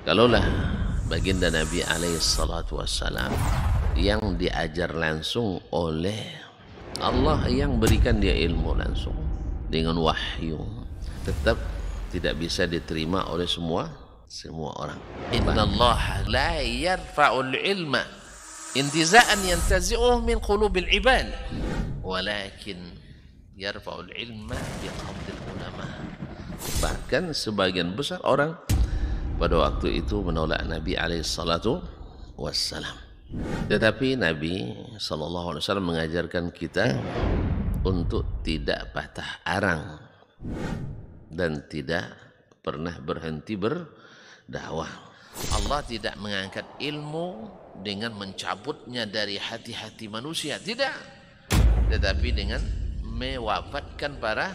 Kalaulah baginda Nabi alaihi salatu wassalam yang diajar langsung oleh Allah, yang berikan dia ilmu langsung dengan wahyu, tetap tidak bisa diterima oleh semua orang. Innallaha la yarfa'ul ilma intiza'an yantazi'uhu min qulubil ibad, walakin yarfa'ul ilma biqabdil ulama. Bahkan sebagian besar orang pada waktu itu menolak Nabi alaihi salatu wassalam. Tetapi Nabi sallallahu alaihi wasallam mengajarkan kita untuk tidak patah arang dan tidak pernah berhenti berdakwah. Allah tidak mengangkat ilmu dengan mencabutnya dari hati-hati manusia, tidak, tetapi dengan mewafatkan para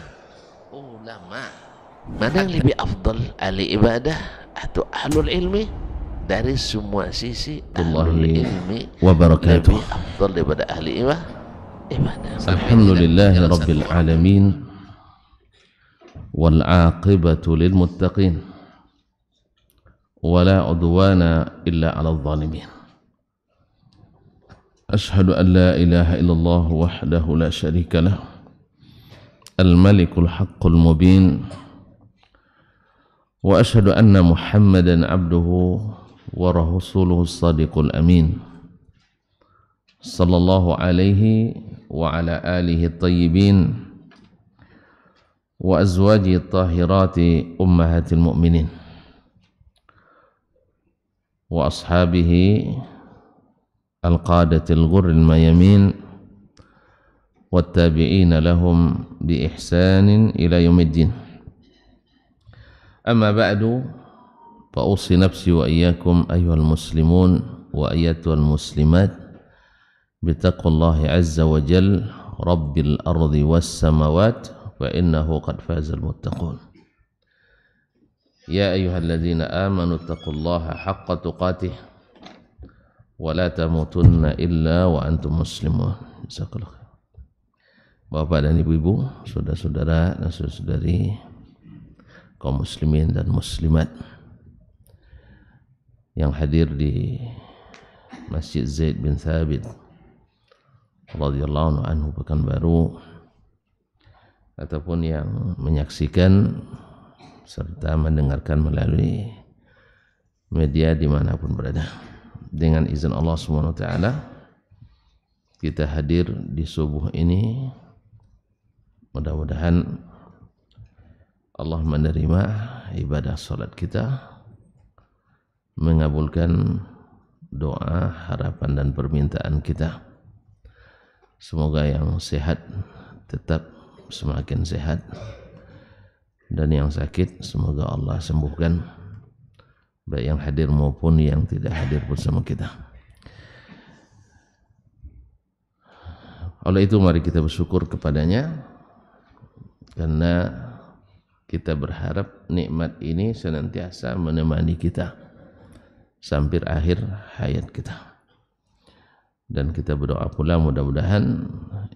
ulama. Mana yang lebih afdal, ahli ibadah atau ahlul ilmi? Dari semua sisi ahlul ilmi lebih afdal daripada ahli ibadah. Alhamdulillahi rabbil alamin, wal aqibatu lil muttaqin, wala udwana illa 'alal zalimin. Ashhadu an la ilaha illallah wahdahu la syarika lah, al malikul haqqul mubin, wa ashhadu anna Muhammadan abduhu wa rasuluhu sadiqul amin, sallallahu alaihi wa ala alihi tayyibin wa azwaji tahirati ummahatil mu'minin wa ashabihi alqadatil ghurril mayamin wattabi'ina lahum bi ihsanin ila yaumiddin. Amma ba'du, fa usi nafsi wa iyyakum ayyuhal muslimun wa ayyatuhal muslimat bitaqwallahi azza wa jal rabbil ardi was samawat fa innahu qad fazal muttaqun. Ya ayyuhalladzina amanu taqullaha haqqa tuqatih wa la tamutunna illa wa antum muslimun. Jazakallahu. Bapak dan ibu-ibu, saudara-saudara dan saudari kaum muslimin dan muslimat yang hadir di Masjid Zaid bin Thabit radhiyallahu anhu Pekanbaru, ataupun yang menyaksikan serta mendengarkan melalui media dimanapun berada. Dengan izin Allah SWT, kita hadir di subuh ini. Mudah-mudahan Allah menerima ibadah salat kita, mengabulkan doa, harapan dan permintaan kita. Semoga yang sehat tetap semakin sehat, dan yang sakit semoga Allah sembuhkan, baik yang hadir maupun yang tidak hadir bersama kita. Oleh itu mari kita bersyukur kepadanya, karena kita berharap nikmat ini senantiasa menemani kita sampai akhir hayat kita. Dan kita berdoa pula mudah-mudahan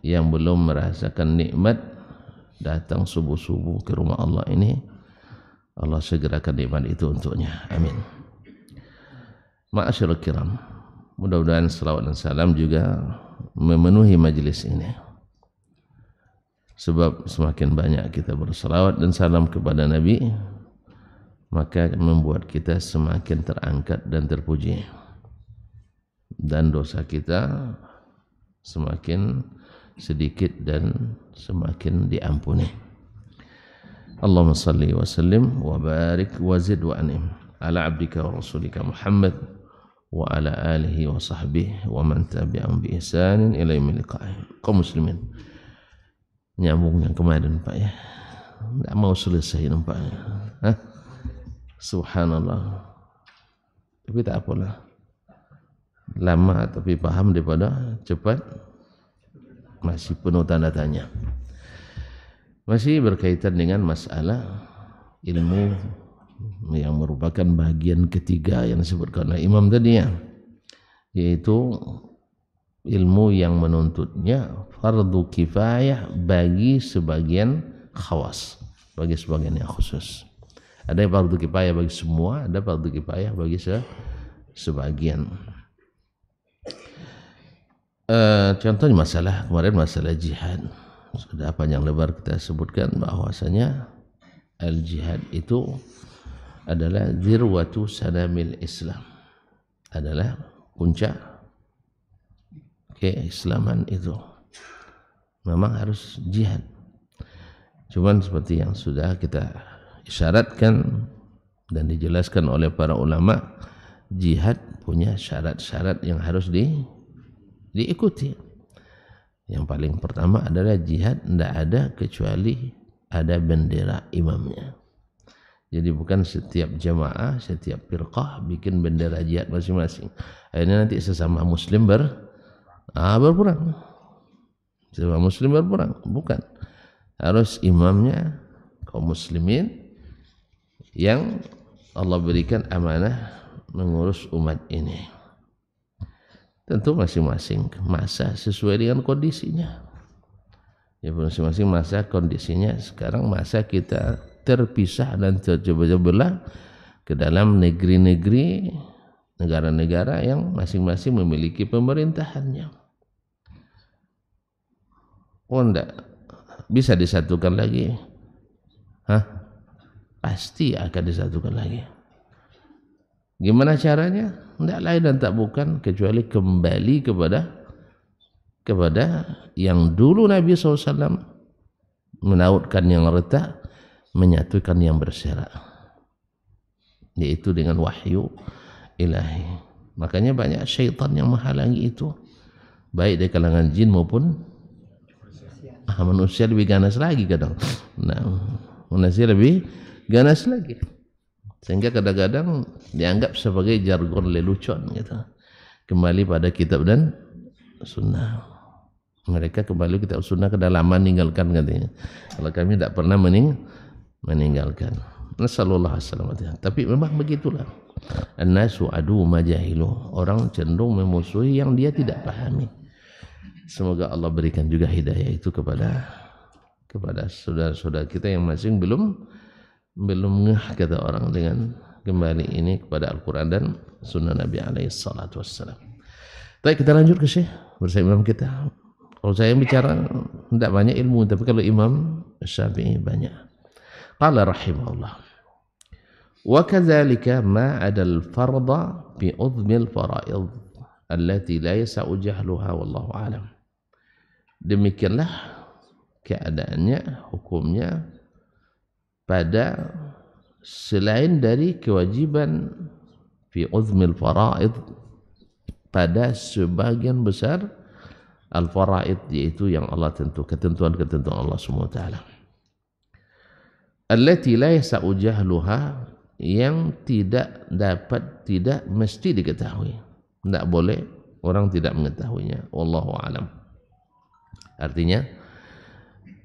yang belum merasakan nikmat datang subuh-subuh ke rumah Allah ini, Allah segerakan nikmat itu untuknya. Amin. Ma'asyiral kiram, mudah-mudahan salawat dan salam juga memenuhi majelis ini, sebab semakin banyak kita bersalawat dan salam kepada Nabi, maka membuat kita semakin terangkat dan terpuji, dan dosa kita semakin sedikit dan semakin diampuni. Allahumma salli wa sallim wa barik wa zid wa anim ala abdika wa rasulika Muhammad wa ala alihi wa sahbihi wa man tabi'ahum bi ihsanin ila yaumil liqa'i. Kaum muslimin, nyambung yang kemarin Pak ya, nggak mau selesai nampaknya. Subhanallah, tapi tak apalah, lama tapi paham daripada cepat. Masih penuh tanda tanya. Masih berkaitan dengan masalah ilmu yang merupakan bagian ketiga yang disebutkan oleh Imam tadi ya, yaitu ilmu yang menuntutnya fardu kifayah bagi sebagian khawas, bagi sebagian yang khusus. Ada yang fardu kifayah bagi semua, ada fardu kifayah bagi sebagian. Contohnya kemarin masalah jihad, sudah panjang lebar kita sebutkan bahwasanya al-jihad itu adalah zirwatu sanamil Islam, adalah puncak keislaman itu. Memang harus jihad. Cuman seperti yang sudah kita isyaratkan dan dijelaskan oleh para ulama, jihad punya syarat-syarat yang harus diikuti. Yang paling pertama adalah jihad tidak ada kecuali ada bendera imamnya. Jadi bukan setiap jamaah, setiap firqah bikin bendera jihad masing-masing. Akhirnya nanti sesama muslim berperang. Sesama muslim berperang, bukan. Harus imamnya kaum muslimin yang Allah berikan amanah mengurus umat ini. Tentu masing-masing masa sesuai dengan kondisinya. Ya, masing-masing masa kondisinya. Sekarang masa kita terpisah dan terbelah belah ke dalam negeri-negeri, negara-negara yang masing-masing memiliki pemerintahannya. Oh, enggak bisa disatukan lagi? Pasti akan disatukan lagi. Gimana caranya? Tidak lain dan tak bukan kecuali kembali kepada yang dulu Nabi SAW menautkan yang retak, menyatukan yang berserak, yaitu dengan wahyu ilahi. Makanya banyak syaitan yang menghalangi itu, baik dari kalangan jin maupun manusia. Lebih ganas lagi kadang. Manusia lebih ganas lagi, sehingga kadang-kadang dianggap sebagai jargon lelucon gitu. Kembali pada kitab dan sunnah. Mereka kembali kitab sunnah, kedalaman meninggalkan katanya. Kalau kami tidak pernah meninggalkan. Nasallallahu alaihi wasallam. Tapi memang begitulah. An-nasu adu majahilu. Orang cenderung memusuhi yang dia tidak pahami. Semoga Allah berikan juga hidayah itu kepada saudara-saudara kita yang masing belum ngeh, kata orang, dengan kembali ini kepada Al-Quran dan Sunnah Nabi alaihi salatu wassalam. Baik, kita lanjut ke Syekh bersama imam kita. Kalau saya bicara tidak banyak ilmu, tapi kalau Imam Syafi'i banyak. Qala rahimahullah, wa kadzalika ma adal farda fi udhmil fara'id allati la yasa'u jahluha wallahu a'lam. Demikianlah keadaannya, hukumnya pada selain dari kewajiban fi uzmil faraid, pada sebagian besar al-faraid, yaitu yang Allah tentukan, ketentuan-ketentuan Allah SWT. Allati la yasa'u jahluha, yang tidak mesti diketahui, tidak boleh orang tidak mengetahuinya. Wallahu a'lam. Artinya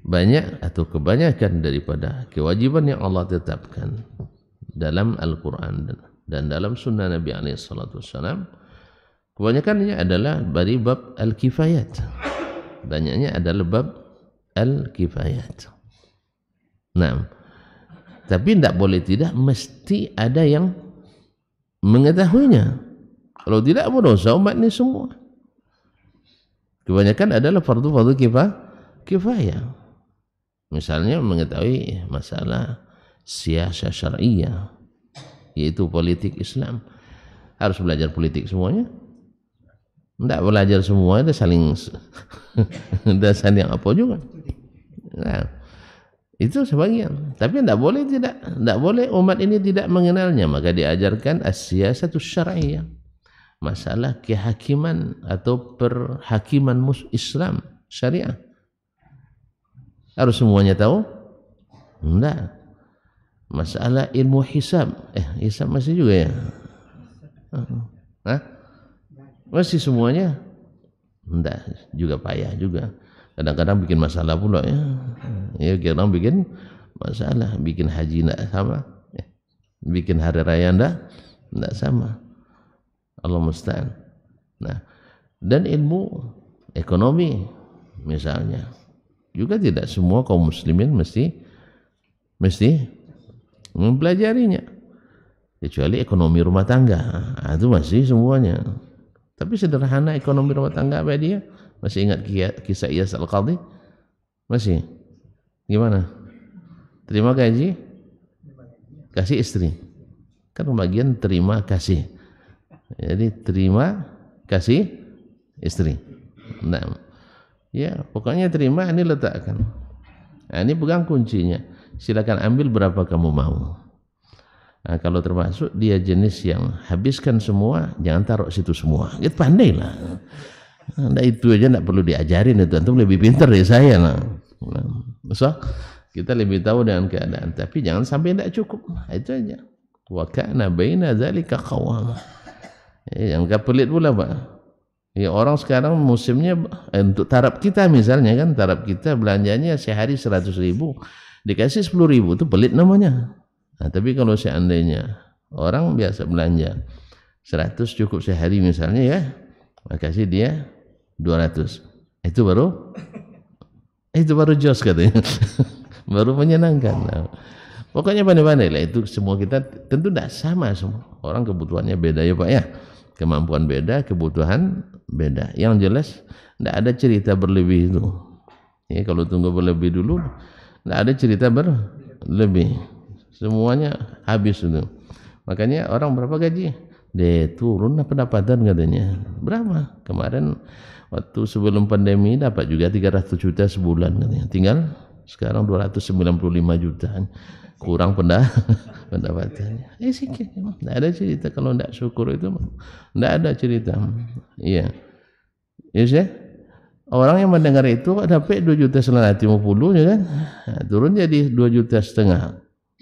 banyak atau kebanyakan daripada kewajiban yang Allah tetapkan dalam Al-Quran dan dalam Sunnah Nabi SAW, kebanyakannya adalah dari bab al-kifayat. Banyaknya adalah bab al-kifayat. Nah, tapi tidak boleh tidak mesti ada yang mengetahuinya. Kalau tidak, berdosa umat ini semua. Kebanyakan adalah fardu kifayah. Misalnya mengetahui masalah siyasah syar'iyah, yaitu politik Islam. Harus belajar politik semuanya? Tidak belajar semua, ada saling apa juga. Nah, itu sebagian. Tapi tidak boleh umat ini tidak mengenalnya. Maka diajarkan as-siyasatus syar'iyah, masalah kehakiman atau perhakiman Islam syariah. Harus semuanya tahu? Enggak. Masalah ilmu hisab. Hisab masih juga ya? Masih semuanya? Enggak. Juga payah juga. Kadang-kadang bikin masalah pula ya. Ya, kadang bikin masalah. Bikin haji enggak sama. Bikin hari raya enggak sama. Allah musta'an. Nah, dan ilmu ekonomi misalnya, juga tidak semua kaum muslimin mesti mempelajarinya. Kecuali ekonomi rumah tangga, itu masih semuanya. Tapi sederhana ekonomi rumah tangga apa dia? Masih ingat kisah Iyas Al-Qadhi? Masih? Gimana? Terima gaji, kasih istri. Kan bagian terima kasih. Jadi terima kasih istri. Nah, ya pokoknya terima, ini letakkan. Nah, ini pegang kuncinya. Silakan ambil berapa kamu mau. Nah, kalau termasuk dia jenis yang habiskan semua, jangan taruh situ semua. Itu pandailah. Nah, itu aja tidak perlu diajarin, itu antum lebih pintar dari saya. Nah, so, kita lebih tahu dengan keadaan. Tapi jangan sampai tidak cukup. Nah, itu aja. Wa kana baina dzalika qawama. Yang gak pelit pula, Pak. Ya, orang sekarang musimnya untuk taraf kita misalnya kan, taraf kita belanjanya sehari 100.000, dikasih 10.000, itu pelit namanya. Nah, tapi kalau seandainya orang biasa belanja 100 cukup sehari misalnya ya, kasih dia 200, itu baru jos katanya. Baru menyenangkan. Nah, pokoknya pandai-pandai lah, itu semua kita tentu tidak sama semua. Orang kebutuhannya beda ya Pak ya. Kemampuan beda, kebutuhan beda. Yang jelas tidak ada cerita berlebih itu. Ya, kalau tunggu berlebih dulu, tidak ada cerita berlebih. Semuanya habis itu. Makanya orang berapa gaji? Dia turun pendapatan katanya. Berapa? Kemarin waktu sebelum pandemi dapat juga 300 juta sebulan katanya. Tinggal sekarang 295 juta. Kurang pendapatannya. Sikit. Tidak ada cerita. Kalau tidak syukur itu tidak ada cerita. Iya. Yes, ya. Orang yang mendengar itu dapat 2,950 ya kan. Nah, turun jadi 2,5 juta.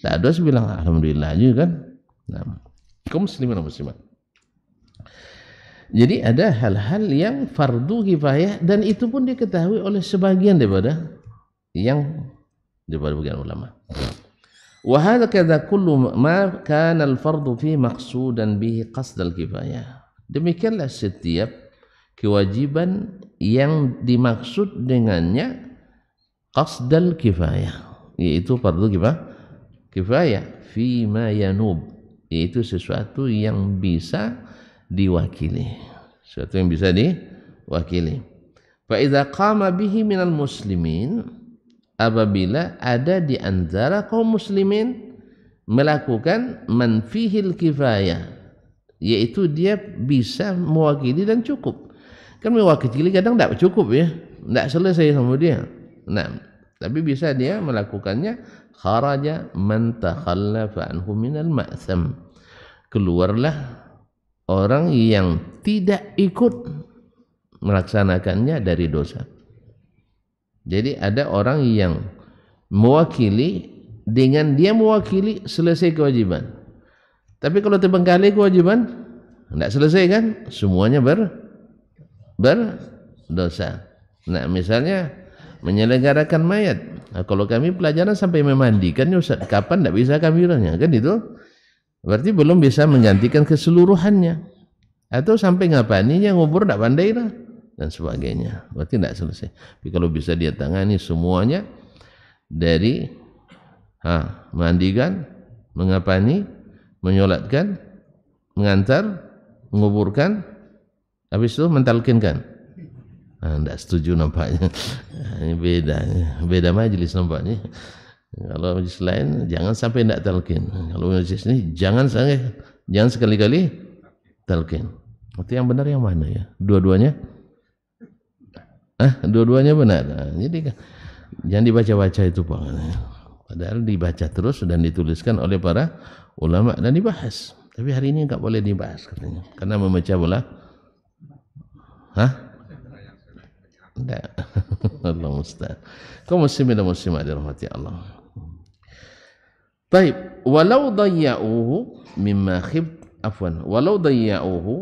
Tak ada bilang alhamdulillah juga kan. Nah, kaum muslimin dan muslimat. Jadi ada hal-hal yang fardu kifayah dan itu pun diketahui oleh sebagian daripada bagian ulama. Wa hadza kadza kullu ma kana al-fardu fi maqsudan bihi qasd al-kifayah. Demikianlah setiap kewajiban yang dimaksud dengannya qasd al-kifayah, yaitu fardu kifayah fi ma yanub, yaitu sesuatu yang bisa diwakili, sesuatu yang bisa diwakili. Fa idza qama bihi minal muslimin, apabila ada di antara kaum muslimin melakukan man fihil kifayah, yaitu dia bisa mewakili dan cukup. Kan mewakili kadang tidak cukup ya, tidak selesai sama dia. Nah, tapi bisa dia melakukannya. Kharaja man takhallafa anhu minal ma'tham, keluarlah orang yang tidak ikut melaksanakannya dari dosa. Jadi ada orang yang mewakili, dengan dia mewakili selesai kewajiban. Tapi kalau terbengkalai kewajiban, tidak selesai kan? Semuanya berdosa. Nah, misalnya menyelenggarakan mayat. Nah, kalau kami pelajaran sampai memandikan, Ustaz, kapan tidak bisa kami urangnya kan itu? Berarti belum bisa menggantikan keseluruhannya. Atau sampai ngapaninya ngubur tidak pandai lah dan sebagainya. Berarti tidak selesai. Tapi kalau bisa dia tangani semuanya dari mandikan, mengapani, menyolatkan, mengantar, menguburkan, habis itu mentalkinkan. Tidak setuju nampaknya. Ini beda majelis nampaknya. Kalau majelis lain jangan sampai tidak talqin. Kalau majelis ini jangan sekali-kali talqin. Itu yang benar yang mana ya? Dua-duanya? Dua-duanya benar. Jadi jangan dibaca-baca itu Pak. Padahal dibaca terus dan dituliskan oleh para ulama dan dibahas. Tapi hari ini enggak boleh dibahas katanya. Karena memecah belah. Tidak. Allah musta'an. Kaum muslimin dan muslimat dirahmati Allah. Baik, walau dayya'uhu mimma walau dayya'uhu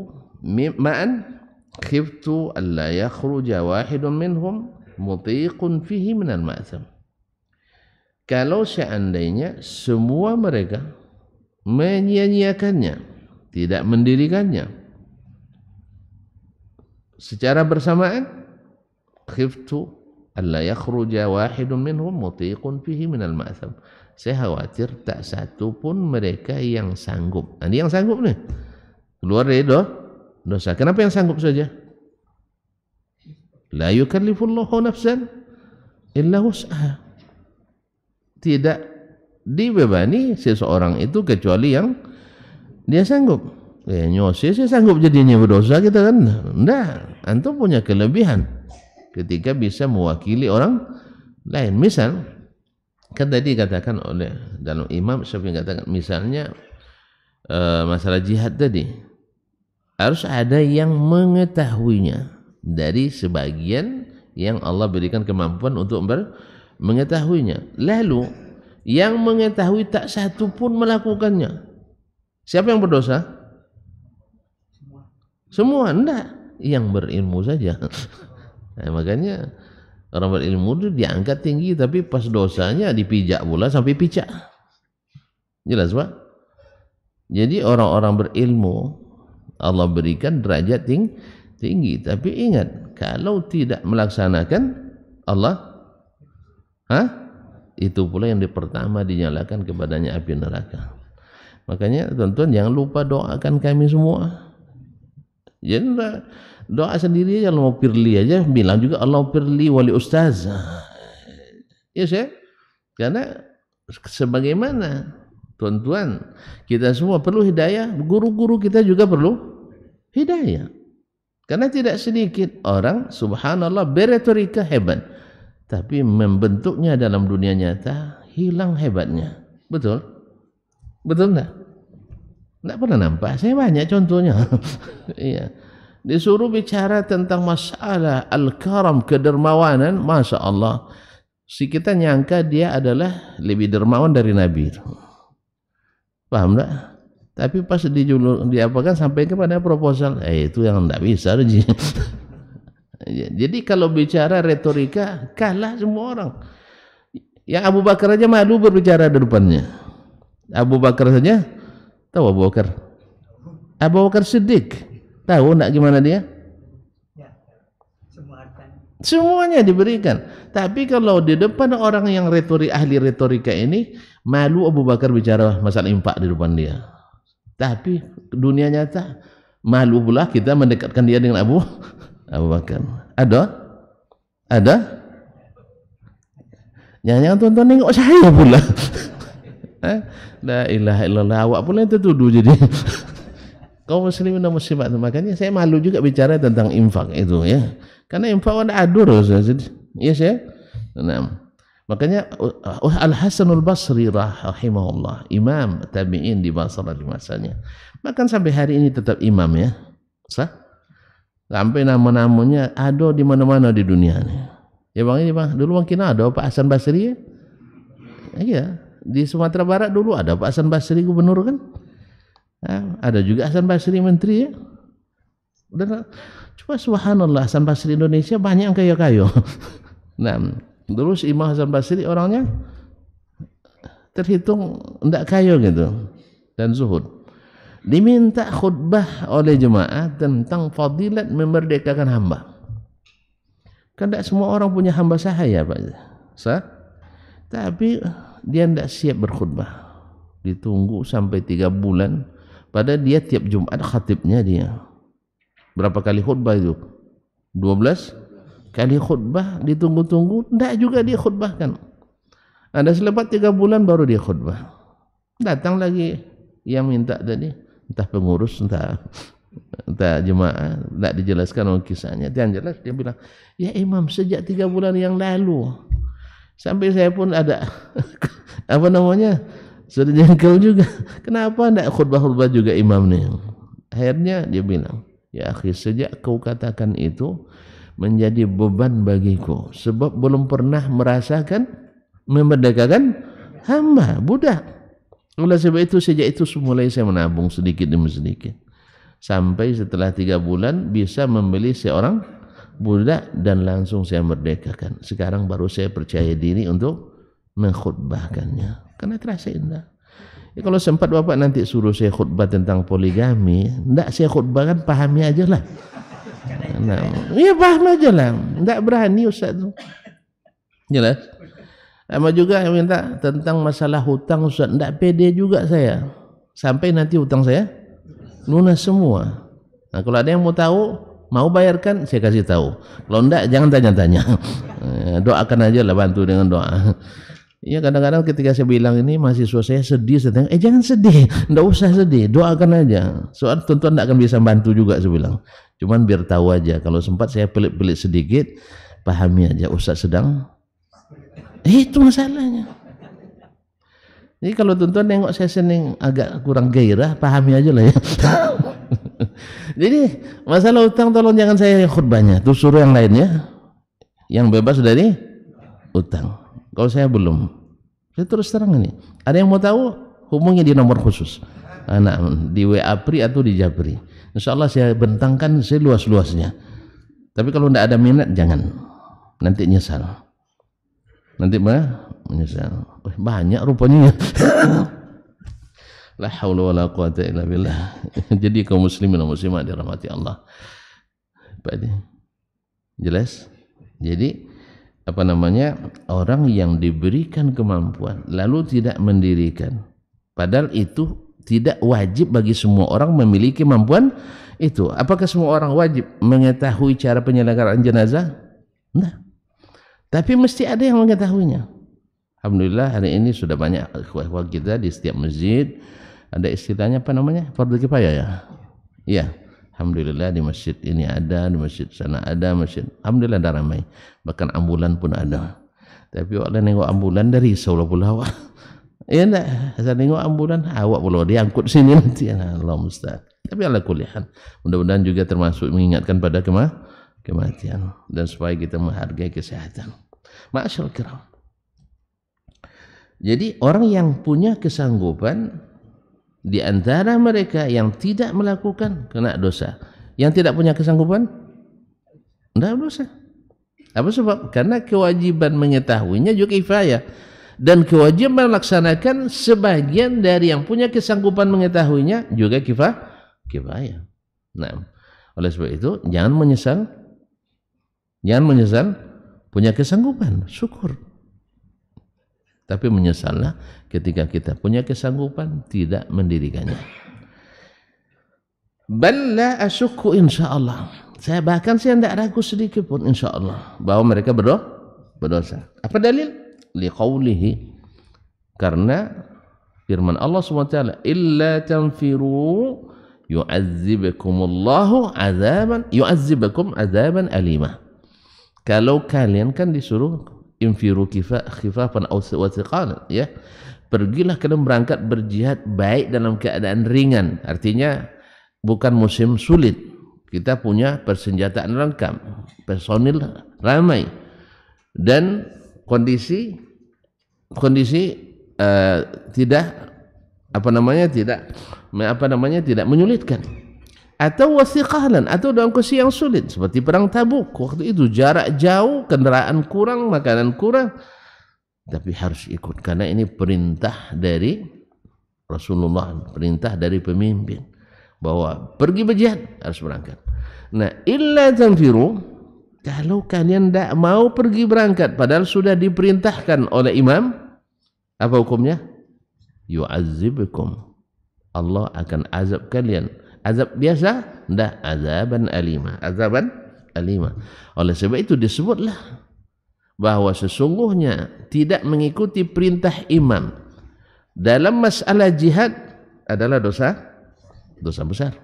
ma'an khiftu alla yakhruja wahidun minhum mutiqun fihi minal ma'tham. Kalau seandainya semua mereka menyia-nyiakannya, tidak mendirikannya secara bersamaan, khiftu alla yakhruja wahidun minhum mutiqun fihi minal ma'tham, Saya khawatir tak satu pun mereka yang sanggup. Ini yang sanggup nih, keluar dari dosa. Kenapa yang sanggup saja? La yukallifullahu nafsan illa wus'aha. Tidak dibebani seseorang itu kecuali yang dia sanggup. Nyose saya sanggup jadinya berdosa kita kan? Enggak, antum punya kelebihan ketika bisa mewakili orang lain. Misal kan tadi katakan oleh dalam Imam Syafi'i katakan misalnya masalah jihad tadi harus ada yang mengetahuinya dari sebagian yang Allah berikan kemampuan untuk mengetahuinya. Lalu yang mengetahui tak satu pun melakukannya. Siapa yang berdosa? Semua enggak, yang berilmu saja. Nah, makanya orang berilmu itu diangkat tinggi, tapi pas dosanya dipijak pula sampai picak. Jelas Pak? Jadi orang-orang berilmu Allah berikan derajat tinggi, tapi ingat kalau tidak melaksanakan Allah, itu pula yang pertama dinyalakan kepadanya api neraka. Makanya tuan-tuan jangan lupa doakan kami semua. Jadi doa sendiri aja, Allah firli aja, bilang juga Allah firli wali ustaz. Ya saya, karena sebagaimana tuan-tuan kita semua perlu hidayah, guru-guru kita juga perlu hidayah. Karena tidak sedikit orang subhanallah beretorika hebat, tapi membentuknya dalam dunia nyata hilang hebatnya. Betul? Betul enggak? Enggak pernah nampak, saya banyak contohnya. Iya. Disuruh bicara tentang masalah al-karam, kedermawanan, Masya Allah, si kita nyangka dia adalah lebih dermawan dari Nabi. Paham enggak? Tapi pas diapakan sampai kepada proposal, itu yang enggak bisa. Jadi kalau bicara retorika kalah semua orang. Yang Abu Bakar aja malu berbicara di depannya. Abu Bakar saja, tahu Abu Bakar? Abu Bakar Siddiq, tahu enggak gimana dia? Semuanya diberikan. Tapi kalau di depan orang yang ahli retorika ini, malu Abu Bakar bicara masalah infak di depan dia. Tapi dunia nyata malu pula kita mendekatkan dia dengan Abu Bakar. Ada? Jangan tuan-tuan nengok saya pula. La ilaha illallah, awak pula yang tertuduh jadi. Kaum muslimin dan muslimat, makanya saya malu juga bicara tentang infak itu ya. Karena infak ada adur ya saya. Nah, makanya Al-Hasanul Basri rahimahullah, imam tabi'in di Basra di masanya. Bahkan sampai hari ini tetap imam ya. Sampai nama-namanya ada di mana-mana di dunia ini. Ya Bang, ini Bang, dulu mungkin ada Pak Hasan Basri ya. Iya, di Sumatera Barat dulu ada Pak Hasan Basri gubernur kan. Ada juga Hasan Basri menteri ya. Dan coba subhanallah, Hasan Basri Indonesia banyak yang kaya-kaya. Nah, dulu si Imam Hasan Basri orangnya terhitung tidak kaya gitu dan zuhud. Diminta khutbah oleh jemaah tentang fadilat memerdekakan hamba. Kan tidak semua orang punya hamba sahaya Pak. Tapi dia tidak siap berkhutbah. Ditunggu sampai 3 bulan. Padahal dia tiap Jumat khatibnya dia. Berapa kali khutbah itu? 12 kali khutbah, ditunggu-tunggu, tidak juga dia khutbahkan. Ada selepas 3 bulan baru dia khutbah. Datang lagi yang minta tadi, entah pengurus, entah jemaah, tidak dijelaskan oleh kisahnya. Yang jelas dia bilang, ya Imam sejak 3 bulan yang lalu, sampai saya pun ada sudah jengkel juga. Kenapa tidak khutbah-khutbah juga imam nih? Akhirnya dia bilang, ya akhi, sejak kau katakan itu menjadi beban bagiku, sebab belum pernah merasakan memerdekakan hamba, budak. Oleh sebab itu sejak itu mulai saya menabung sedikit demi sedikit, sampai setelah 3 bulan bisa membeli seorang budak dan langsung saya merdekakan. Sekarang baru saya percaya diri untuk mengkhutbahkannya. Karena terasa indah. Ya, kalau sempat Bapak nanti suruh saya khutbah tentang poligami, enggak saya khutbahkan, pahami aja lah. Nah, ya paham aja lah. Enggak berani Ustaz tu. Jelas? Sama juga yang minta tentang masalah hutang Ustaz, enggak pede juga saya. Sampai nanti hutang saya lunas semua. Nah, kalau ada yang mau tahu, mau bayarkan, saya kasih tahu. Kalau enggak, jangan tanya-tanya. Doakan aja lah, bantu dengan doa. Iya, kadang-kadang ketika saya bilang ini mahasiswa saya sedih, saya tanya, jangan sedih, enggak usah sedih, doakan aja. Soal tuan-tuan enggak akan bisa bantu juga, saya bilang. Cuman biar tahu aja, kalau sempat saya pelit-pelit sedikit, pahami aja Ustaz sedang itu masalahnya. Jadi kalau tuan-tuan nengok saya seneng agak kurang gairah, pahami aja lah ya. Jadi masalah utang tolong jangan saya khutbahnya, tuh suruh yang lainnya yang bebas dari utang. Kalau saya belum, saya terus terang ini. Ada yang mau tahu, hubungi di nomor khusus. Di WA Pri atau di Japri. Insya Allah saya bentangkan seluas-luasnya. Tapi kalau tidak ada minat jangan, nanti nyesal. Nanti menyesal. Banyak rupanya. La haula wala quwata illa billah. Jadi kaum muslimin dan muslimat dirahmati Allah. Jelas? Jadi orang yang diberikan kemampuan lalu tidak mendirikan. Padahal itu tidak wajib bagi semua orang memiliki kemampuan itu. Apakah semua orang wajib mengetahui cara penyelenggaraan jenazah? Nah. Tapi mesti ada yang mengetahuinya. Alhamdulillah hari ini sudah banyak ikhwah kita di setiap masjid ada istilahnya fardu kifayah ya. Iya. Alhamdulillah di masjid ini ada, di masjid sana ada, masjid. Alhamdulillah ada ramai. Bahkan ambulan pun ada. Tapi orang nengok ambulan dari Solo Pulau. Ya enggak, saya nengok ambulan awak pulau diangkut sini nanti. Allah musta'an. Tapi ala kulli hal, mudah-mudahan juga termasuk mengingatkan pada kematian dan supaya kita menghargai kesehatan. Ma'asyarul kiram. Jadi orang yang punya kesanggupan di antara mereka yang tidak melakukan kena dosa. Yang tidak punya kesanggupan tidak dosa. Apa sebab? Karena kewajiban mengetahuinya juga kifayah dan kewajiban melaksanakan sebagian dari yang punya kesanggupan mengetahuinya juga kifayah. Nah, oleh sebab itu jangan menyesal punya kesanggupan, syukur. Tapi menyesallah ketika kita punya kesanggupan tidak mendirikannya. Bal la asyukku insyaallah. Saya tidak ragu sedikit pun insyaallah bahwa mereka berdosa. Apa dalil? Liqaulihi, karena firman Allah SWT, illa tanfiru yu'adzibukum azaban alimah. Kalau kalian kan disuruh infiru khifafan aw thiqalan, ya. Pergilah kalian berangkat berjihad baik dalam keadaan ringan. Artinya bukan musim sulit. Kita punya persenjataan lengkap, personil ramai dan kondisi tidak tidak menyulitkan. Atau wasiqalan, atau dalam kondisi yang sulit seperti perang Tabuk. Waktu itu jarak jauh, kendaraan kurang, makanan kurang, tapi harus ikut karena ini perintah dari Rasulullah, perintah dari pemimpin bahwa pergi berjihad harus berangkat. Nah, illa tanfiru, kalau kalian tidak mau pergi berangkat padahal sudah diperintahkan oleh imam, apa hukumnya? Yu'adzibukum, Allah akan azab kalian. Azab biasa? Tidak, azaban alimah. Oleh sebab itu disebutlah bahwa sesungguhnya tidak mengikuti perintah imam dalam masalah jihad adalah dosa besar.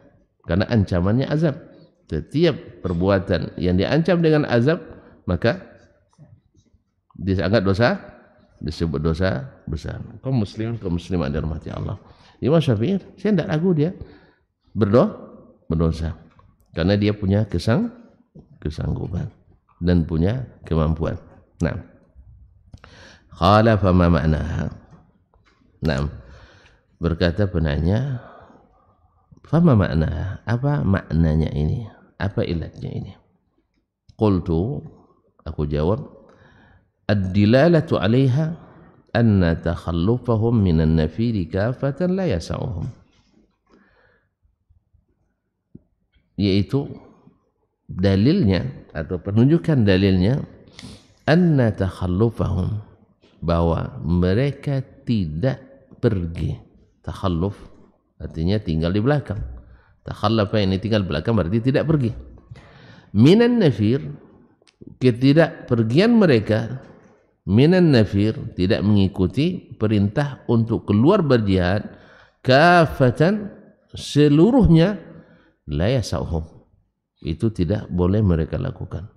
Karena ancamannya azab. Setiap perbuatan yang diancam dengan azab maka dianggap disebut dosa besar. Kaum muslimat dirahmati Allah. Imam Syafi'i, saya tidak ragu dia berdosa karena dia punya kesanggupan dan punya kemampuan. Nah, qala fama ma'naha. Nah, berkata penanya, fama ma'naha, apa maknanya ini, apa ilatnya ini? Qultu, aku jawab, ad-dilalatu 'alaiha anna takhallufahum minan nafiri kafatan la yas'uhum, yaitu dalilnya atau penunjukan dalilnya anna takhallufahum, bahwa mereka tidak pergi. Takhalluf artinya tinggal di belakang. Takhallafa ini tinggal di belakang berarti tidak pergi. Minan nafir, ketidakpergian mereka, minan nafir, tidak mengikuti perintah untuk keluar berjihad, kafatan, seluruhnya, la yasauhum, itu tidak boleh mereka lakukan.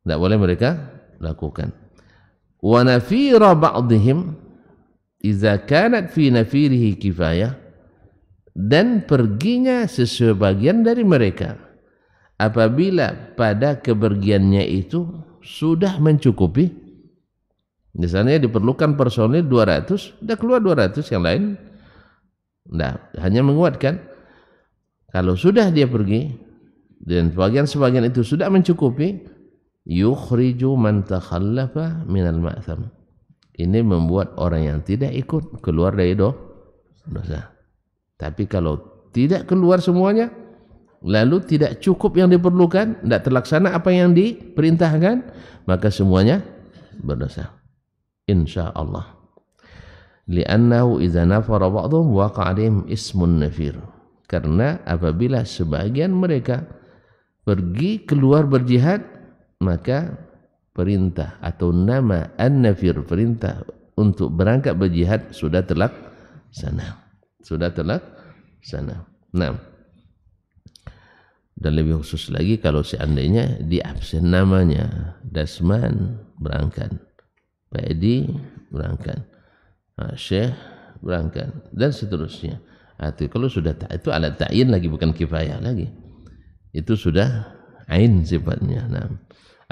Tidak boleh mereka lakukan. Wa nafira ba'dihim idza kanat fi nafirihi kifayah, dan perginya sebagian dari mereka apabila pada kepergiannya itu sudah mencukupi. Misalnya diperlukan personil 200, sudah keluar 200, yang lain nah, hanya menguatkan. Kalau sudah dia pergi dan sebagian itu sudah mencukupi, yukhriju man takhallafa minal ma'tham, ini membuat orang yang tidak ikut keluar dari dosa. Tapi kalau tidak keluar semuanya, lalu tidak cukup yang diperlukan, tidak terlaksana apa yang diperintahkan, maka semuanya berdosa, insyaallah. Li'annahu idza nafara ba'dhum waqa'a 'alaihim ismun nafir, karena apabila sebagian mereka pergi keluar berjihad, maka perintah atau nama an-nafir, perintah untuk berangkat berjihad, sudah terlaksana. Nah, dan lebih khusus lagi kalau seandainya di absen namanya, Dasman berangkat, Pak Edi berangkat, Syekh berangkat, dan seterusnya. Kalau sudah itu alat ta'yin lagi, bukan kifayah lagi, itu sudah ain sifatnya. Nah,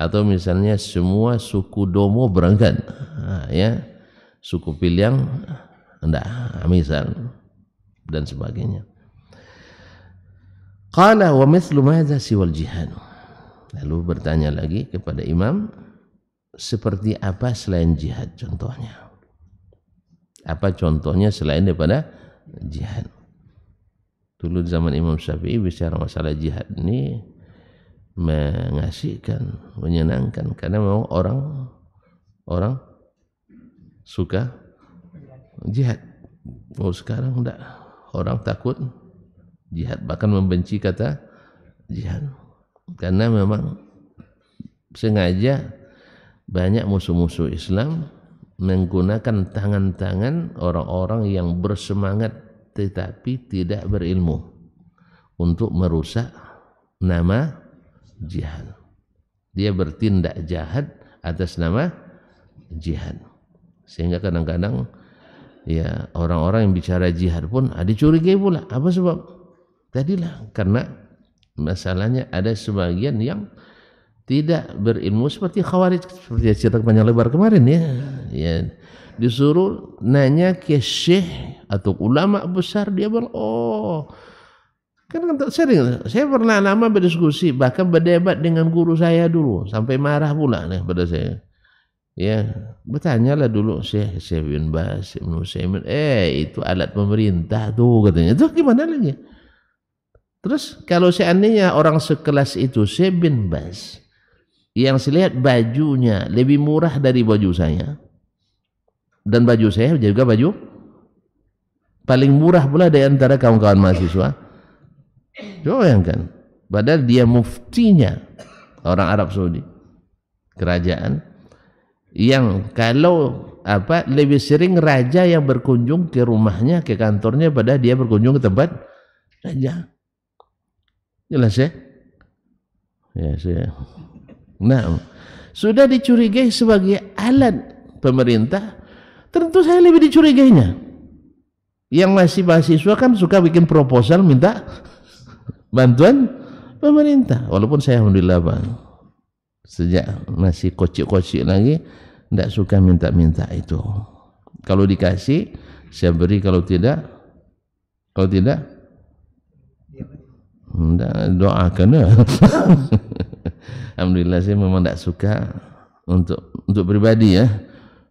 atau misalnya semua suku Domo berangkat, ya, suku Piliang enggak, misal, dan sebagainya. Qala wa mithlu madza siwal jihad. Lalu bertanya lagi kepada imam, seperti apa selain jihad contohnya? Apa contohnya selain daripada jihad? Dulu zaman Imam Syafi'i bicara masalah jihad ini mengasihkan, menyenangkan, karena memang orang suka jihad. Oh, sekarang enggak, orang takut jihad, bahkan membenci kata jihad, karena memang sengaja banyak musuh-musuh Islam menggunakan tangan-tangan orang-orang yang bersemangat tetapi tidak berilmu untuk merusak nama jihad. Dia bertindak jahat atas nama jihad, sehingga kadang-kadang ya orang-orang yang bicara jihad pun dicurigai pula. Apa sebab? Tadilah karena masalahnya ada sebagian yang tidak berilmu, seperti Khawarij, seperti cerita panjang lebar kemarin, ya disuruh nanya ke syekh atau ulama besar, dia bilang, oh, kan sering saya pernah lama berdiskusi, bahkan berdebat dengan guru saya dulu, sampai marah pula pada saya. Ya, bertanyalah dulu Syekh bin Baz, Ibnu Utsaimin, itu alat pemerintah tuh, katanya. Itu gimana lagi? Terus kalau seandainya orang sekelas itu Syekh bin Baz, yang saya lihat bajunya lebih murah dari baju saya, dan baju saya juga baju paling murah pula dari antara kawan-kawan mahasiswa. Coba bayangkan, padahal dia muftinya orang Arab Saudi, kerajaan, yang kalau lebih sering raja yang berkunjung ke rumahnya, ke kantornya, pada dia berkunjung ke tempat raja. Jelas ya? Ya, saya. Nah, sudah dicurigai sebagai alat pemerintah, tentu saya lebih dicurigainya. Yang masih mahasiswa kan suka bikin proposal minta bantuan pemerintah. Walaupun saya alhamdulillah Pak, sejak masih kocik-kocik lagi, tidak suka minta-minta itu. Kalau dikasih saya beri, kalau tidak tidak, doakan ya. Alhamdulillah saya memang tidak suka untuk pribadi ya.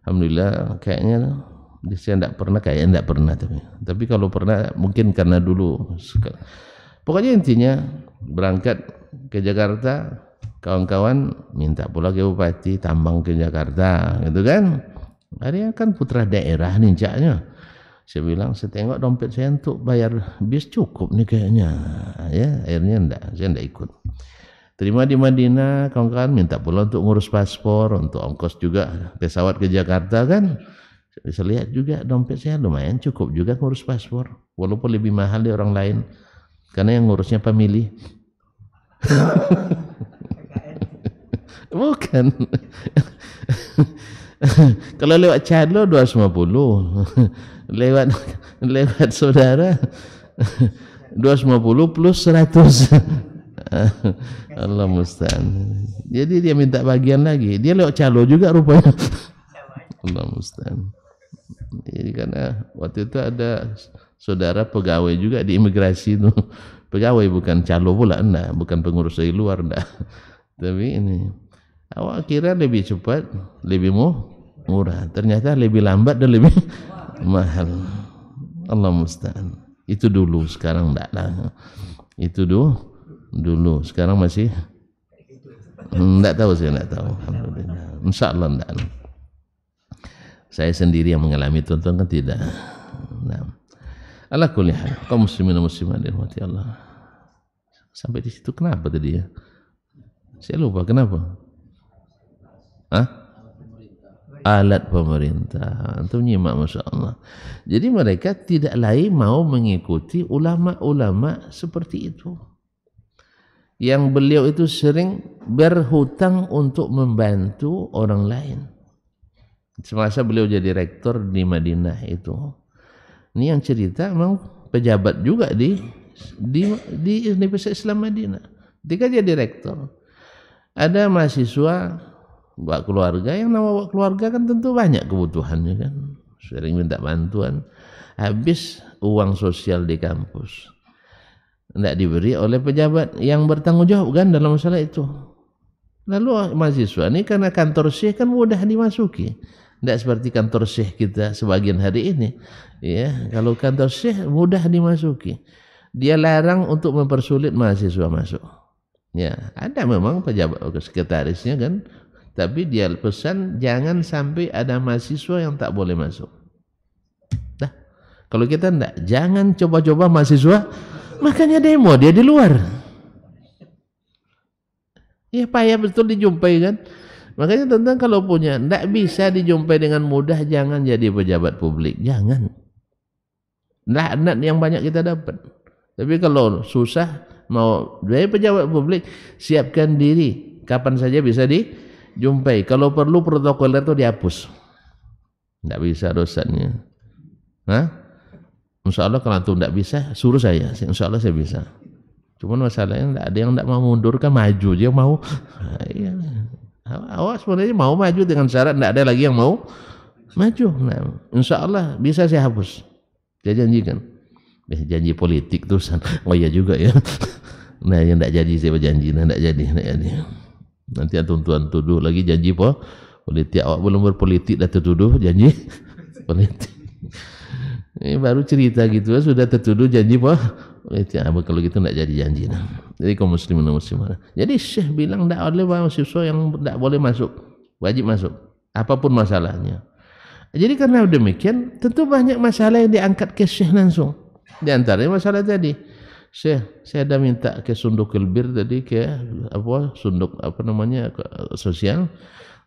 Alhamdulillah kayaknya saya tidak pernah, tapi kalau pernah mungkin karena dulu. Pokoknya intinya berangkat ke Jakarta, kawan-kawan minta pula ke Bupati tambang ke Jakarta, gitu kan? Ada yang kan putra daerah nih caknya. Saya bilang, saya tengok dompet saya untuk bayar bis cukup nih kayaknya. Ya, akhirnya saya enggak ikut. Terima di Madinah, kawan-kawan minta pula untuk ngurus paspor, untuk ongkos juga pesawat ke Jakarta kan. Bisa lihat juga dompet saya lumayan cukup juga ngurus paspor. Walaupun lebih mahal dari orang lain. Karena yang ngurusnya pemilih. Bukan. Kalau lewat calo 250. lewat saudara 250 plus 100. Allah musta'an. Jadi dia minta bagian lagi. Dia lewat calo juga rupanya. Allah musta'an. Jadi karena waktu itu ada saudara pegawai juga di imigrasi itu. Pegawai bukan calo pula, enggak, bukan pengurus dari luar, enggak. Tapi ini awak kira lebih cepat, lebih murah. Ternyata lebih lambat dan lebih mahal. Allah musta'an. Itu dulu, sekarang enggak lah. Itu dulu, sekarang masih enggak tahu, saya enggak tahu. Alhamdulillah. Insyaallah enggak. Saya sendiri yang mengalami tonton kan tidak. Nah, ala kulli hal, kaum muslimin dan muslimat dirahmati Allah. Sampai di situ kenapa tadi ya? Saya lupa kenapa. Alat pemerintah. Antum nyimak, masya Allah. Jadi mereka tidak lain mau mengikuti ulama-ulama seperti itu. Yang beliau itu sering berhutang untuk membantu orang lain. Semasa beliau jadi rektor di Madinah itu. Ini yang cerita memang pejabat juga di Universitas Islam Madinah. Ketika jadi rektor, ada mahasiswa bawa keluarga, yang nama bawa keluarga kan tentu banyak kebutuhannya kan. Sering minta bantuan. Habis uang sosial di kampus. Tidak diberi oleh pejabat yang bertanggung jawab kan dalam masalah itu. Lalu mahasiswa ini karena kantor syekh kan mudah dimasuki. Tidak seperti kantor syekh kita sebagian hari ini. Ya, kalau kantor syekh mudah dimasuki. Dia larang untuk mempersulit mahasiswa masuk. Ya, ada memang pejabat sekretarisnya kan, tapi dia pesan jangan sampai ada mahasiswa yang tak boleh masuk. Nah, kalau kita tidak, jangan coba-coba mahasiswa, makanya demo dia di luar. Ya payah betul dijumpai kan. Makanya tentang kalau punya tidak bisa dijumpai dengan mudah, jangan jadi pejabat publik, jangan. Laknat yang banyak kita dapat. Tapi kalau susah mau jadi pejabat publik, siapkan diri kapan saja bisa dijumpai. Kalau perlu protokoler itu dihapus. Tidak bisa dosanya. Insya Allah kalau antum tidak bisa, suruh saya. Insya Allah saya bisa. Cuma masalahnya tidak ada yang tidak mau mundur kan, maju dia mau. Iya. Awak sebenarnya mau maju dengan syarat tidak ada lagi yang mau maju. Nah, insya Allah bisa saya hapus. Saya janjikan. Janji politik terusan. Oh iya juga ya. Nah yang tidak jadi saya berjanji. Nah tidak jadi. Nanti tuan tuduh lagi janji politik. Awak belum berpolitik dah tertuduh janji politik. Ini baru cerita gitu sudah tertuduh janji politik. Kalau gitu tidak jadi janji. Jadi kaum muslimin dan muslimat. Jadi Syekh bilang tidak boleh mahasiswa yang tidak boleh masuk, wajib masuk, apapun masalahnya. Jadi karena demikian, tentu banyak masalah yang diangkat ke Syekh langsung. Di antaranya masalah tadi, Syekh, saya dah minta ke sunduk bir tadi ke sunduk sosial,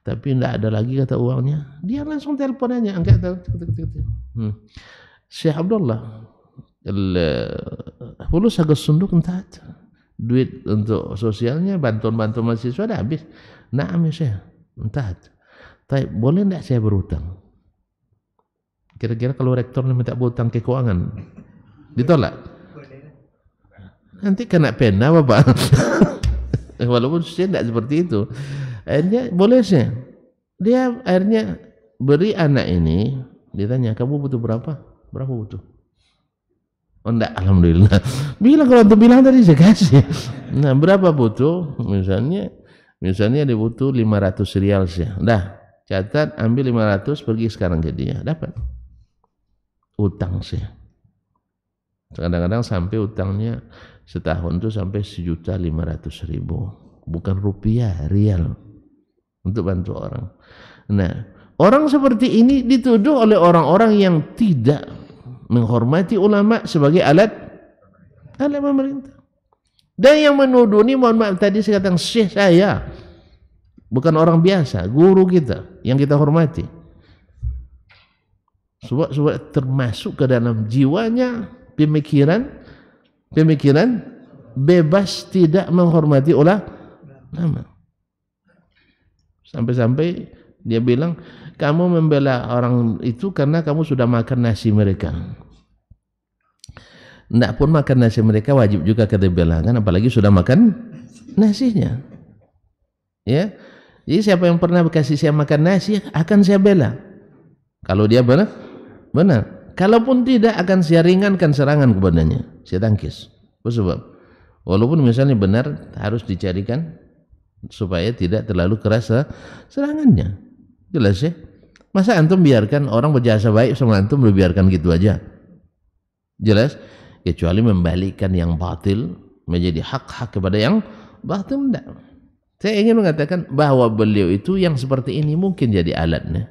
tapi tidak ada lagi kata uangnya. Dia langsung telepon aja, angkat. Syekh Abdullah, fulus agak sunduk entah. Duit untuk sosialnya, bantuan mahasiswa dah habis. Naam ya Syekh, entah. Tapi boleh tidak saya berhutang? Kira-kira kalau rektor minta berhutang ke keuangan, ditolak? Nanti kena pena Bapak. Walaupun saya tidak seperti itu. Akhirnya boleh Syekh. Dia akhirnya beri anak ini, ditanya, kamu butuh berapa? Berapa butuh? Oh enggak, alhamdulillah. Bilang kalau antum bilang tadi saya kasih. Nah, berapa butuh? Misalnya dia butuh 500 rial sih. Dah, catat ambil 500 pergi sekarang ke dia. Dapat. Utang sih. Kadang-kadang sampai utangnya setahun itu sampai 1.500.000. Bukan rupiah, rial. Untuk bantu orang. Nah, Orang seperti ini dituduh oleh orang-orang yang tidak menghormati ulama sebagai alat pemerintah. Dan yang menuduh ini, mohon maaf tadi saya katakan syekh saya, bukan orang biasa, guru kita yang kita hormati. Sebab termasuk ke dalam jiwanya pemikiran bebas tidak menghormati ulama. Sampai-sampai dia bilang, kamu membela orang itu karena kamu sudah makan nasi mereka. Nggak pun makan nasi mereka wajib juga kita bela, kan, apalagi sudah makan nasinya. Ya, jadi siapa yang pernah kasih saya makan nasi akan saya bela. Kalau dia benar. Kalaupun tidak, akan saya ringankan serangan kepadanya, saya tangkis. Sebab walaupun misalnya benar, harus dicarikan supaya tidak terlalu keras serangannya. Jelas ya. Masa antum biarkan orang berjasa baik sama antum biarkan gitu aja? Jelas. Kecuali membalikkan yang batil menjadi hak kepada yang batil, tidak. Saya ingin mengatakan bahwa beliau itu yang seperti ini mungkin jadi alatnya.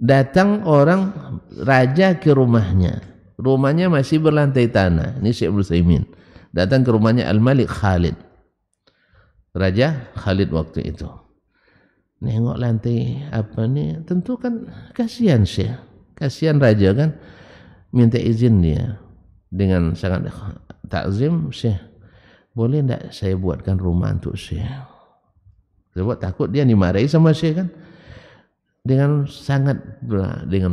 Datang orang raja ke rumahnya masih berlantai tanah, ini Syekh Utsaimin. Datang ke rumahnya Al-Malik Khalid, Raja Khalid waktu itu. Nengok lantai apa nih, tentu kan kasihan Syekh, kasihan raja kan, minta izin dia dengan sangat takzim, Syekh boleh enggak saya buatkan rumah untuk Syekh? Sebab takut dia dimarahi sama Syekh kan. Dengan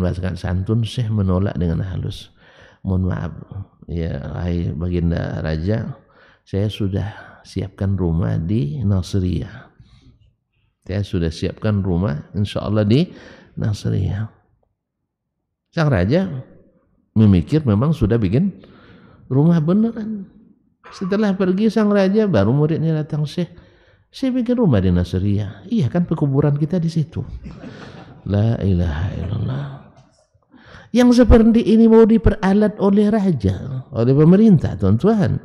bahasa santun Syekh menolak dengan halus. Mohon maaf ya, hai baginda raja, saya sudah siapkan rumah di Nasriyah. Saya sudah siapkan rumah insyaallah di Nasriyah. Sang raja memikir memang sudah bikin rumah beneran. Setelah pergi sang raja, baru muridnya datang, Syekh, saya bikin rumah di Nasriyah. Iya kan, pekuburan kita di situ. La ilaha illallah. Yang seperti ini mau diperalat oleh raja, oleh pemerintah, tuan-tuan.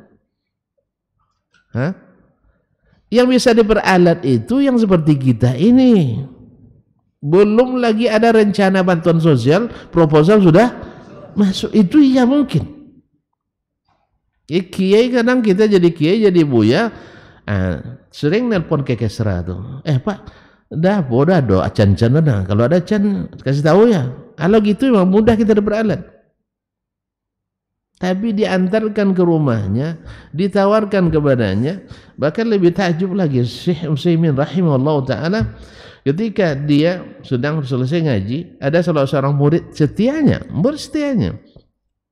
Yang bisa diperalat itu yang seperti kita ini. Belum lagi ada rencana bantuan sosial, proposal sudah masuk. Itu iya mungkin. Kiai kadang kita jadi kiai, jadi buya, sering nelpon ke Kesra tuh. Pak, dah do acan-can dah. Kalau ada can kasih tahu ya. Kalau gitu memang mudah kita beralat. Tapi diantarkan ke rumahnya, ditawarkan kepadanya, bahkan lebih takjub lagi Syekh Utsaimin rahimahullah taala, ketika dia sedang selesai ngaji, ada salah seorang murid setianya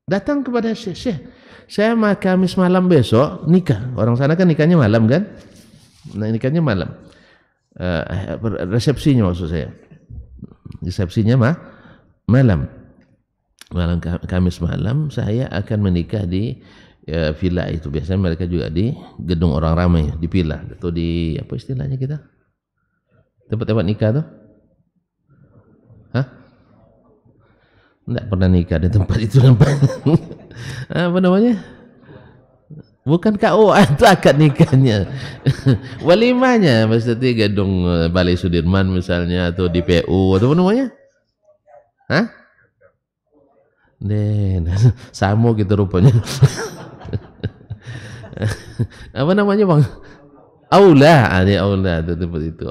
datang kepada Syekh, saya Kamis malam besok nikah. Orang sana kan nikahnya malam kan? Nah, nikahnya malam. Resepsinya maksud saya, resepsinya malam Kamis malam saya akan menikah di villa itu. Biasanya mereka juga di gedung orang ramai, di villa atau di apa istilahnya kita, tempat-tempat nikah tuh. Enggak pernah nikah di tempat itu. Apa namanya? Bukan KUA, itu akad nikahnya. Walimanya maksudnya gedung Balai Sudirman misalnya, atau di PU atau apa namanya? Samo gitu rupanya. Apa namanya bang? Aula, ada aula itu tempat itu.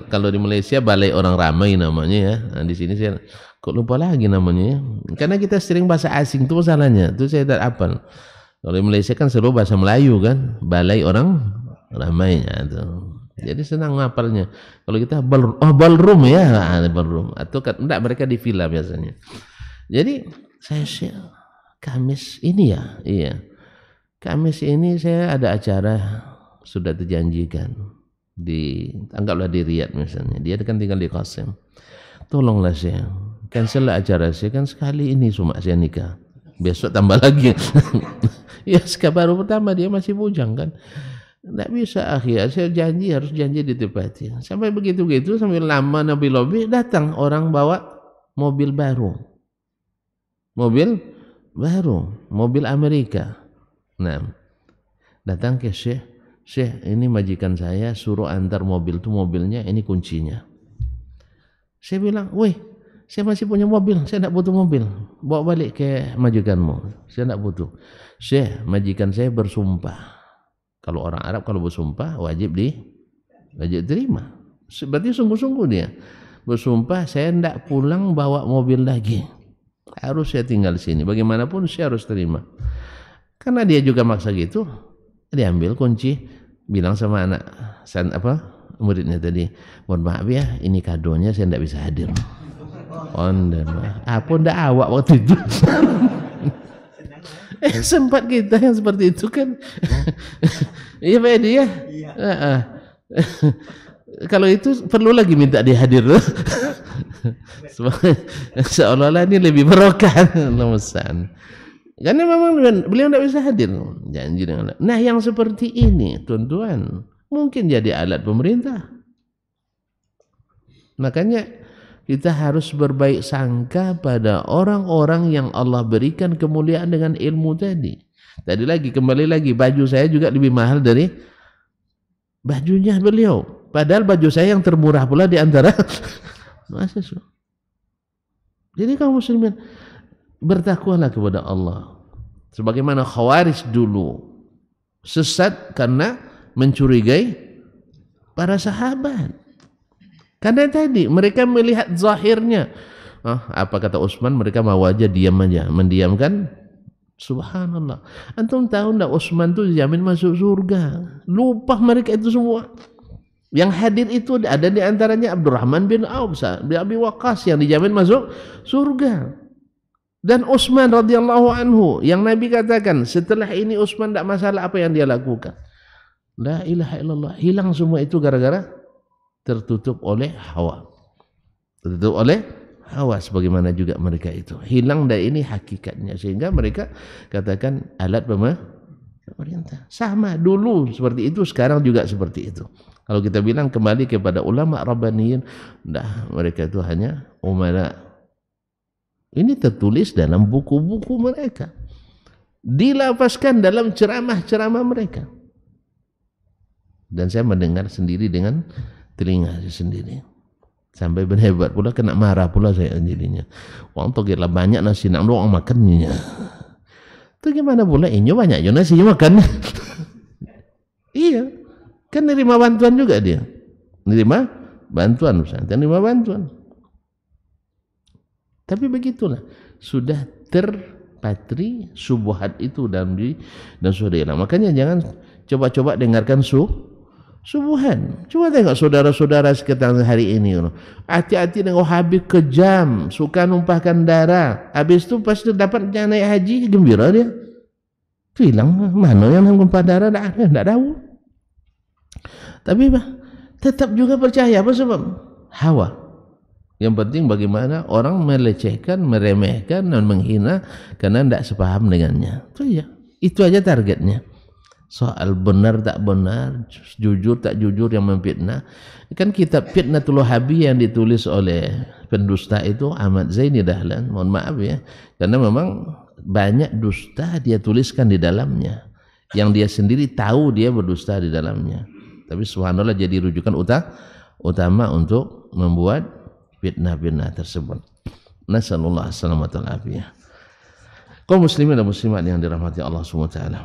Kalau di Malaysia Balai Orang Ramai namanya ya. Nah, di sini saya kok lupa lagi namanya ya. Karena kita sering bahasa asing itu masalahnya. Itu saya tak hafal. Kalau di Malaysia kan selalu bahasa Melayu kan, Balai Orang Ramainya tuh. Jadi senang ngapalnya. Kalau kita ballroom ya, ballroom. Atau enggak, mereka di villa biasanya. Jadi saya Kamis ini ya, iya. Kamis ini saya ada acara sudah terjanjikan di, anggaplah di Riyadh misalnya. Dia kan tinggal di Qasim. Tolonglah saya, cancel lah acara saya, kan sekali ini cuma saya nikah. Besok tambah lagi. Ya baru pertama dia masih bujang kan. Tidak bisa akhir, saya janji harus janji ditepati. Sampai begitu-gitu, sampai lama Nabi Lobi datang orang bawa mobil baru. Mobil Amerika. Nah, datang ke Syekh, ini majikan saya suruh antar mobil itu, mobilnya ini kuncinya. Saya bilang, weh, saya masih punya mobil, saya tidak butuh mobil, bawa balik ke majikanmu, saya tidak butuh. Syekh, majikan saya bersumpah, kalau orang Arab kalau bersumpah wajib terima. Berarti sungguh-sungguh dia bersumpah, saya tidak pulang bawa mobil lagi, harus saya tinggal di sini, bagaimanapun saya harus terima. Karena dia juga maksa gitu, dia ambil kunci, bilang sama anak muridnya tadi, mohon maaf ya, ini kadonya, saya tidak bisa hadir. Apa ndak awak waktu itu? Sempat kita yang seperti itu kan. Iya Pak Edi ya. Kalau itu perlu lagi minta dia hadir. Seolah-olah ini lebih barokah. Karena memang beliau tidak bisa hadir, janji dengan Allah. Nah yang seperti ini tuan-tuan mungkin jadi alat pemerintah. Makanya kita harus berbaik sangka pada orang-orang yang Allah berikan kemuliaan dengan ilmu tadi. Tadi lagi, kembali lagi, baju saya juga lebih mahal dari bajunya beliau. Padahal baju saya yang termurah pula di antara mahasiswa. Jadi kaum muslimin, bertakwalah kepada Allah. Sebagaimana Khawarij dulu sesat karena mencurigai para sahabat. Karena tadi mereka melihat zahirnya. Apa kata Utsman, mereka mau aja diam aja, mendiamkan. Subhanallah. Antum tahu enggak Utsman tuh dijamin masuk surga. Lupa mereka itu semua. Yang hadir itu ada di antaranya Abdurrahman bin Auf, bin Abi Waqqas yang dijamin masuk surga. Dan Utsman radhiyallahu anhu yang Nabi katakan setelah ini Utsman tidak masalah apa yang dia lakukan. La ilaha illallah. Hilang semua itu gara-gara tertutup oleh hawa. Tertutup oleh hawa, sebagaimana juga mereka itu. Hilang dari ini hakikatnya, sehingga mereka katakan alat pemerintah. Sama dulu seperti itu, sekarang juga seperti itu. Kalau kita bilang kembali kepada ulama rabbaniyin, mereka itu hanya umara. Ini tertulis dalam buku-buku mereka, dilafazkan dalam ceramah-ceramah mereka, dan saya mendengar sendiri dengan telinga sendiri. Sampai berhebat pula, kena marah pula saya jadinya. Wong togelah banyak nasi nak doang makannya. Itu gimana pula? Inyo banyak jo nasi makan. Iya, kan nerima bantuan juga dia. Nerima bantuan, nerima bantuan. Tapi begitulah, sudah terpatri subuhat itu dalam diri dan sudah hilang. Makanya jangan coba-coba dengarkan subuhan. Coba tengok saudara-saudara sekitar hari ini. Hati-hati dengan Wahabi, kejam, suka numpahkan darah. Habis itu pas dapat naik haji, gembira dia. Itu hilang. Mana yang numpah darah? Tidak tahu. Tapi tetap juga percaya. Apa sebab? Hawa. Yang penting bagaimana orang melecehkan, meremehkan dan menghina karena tidak sepaham dengannya. Itu aja targetnya. Soal benar tak benar, jujur tak jujur yang memfitnah. Kan kitab Fitnatul Wahabi yang ditulis oleh pendusta itu Ahmad Zaini Dahlan, mohon maaf ya, karena memang banyak dusta dia tuliskan di dalamnya, yang dia sendiri tahu dia berdusta di dalamnya. Tapi subhanallah jadi rujukan utama untuk membuat fitnah-fitnah tersebut. Nasallallahu alaihi wasallam. Kaum muslimin dan muslimat yang dirahmati Allah Subhanahu wa taala.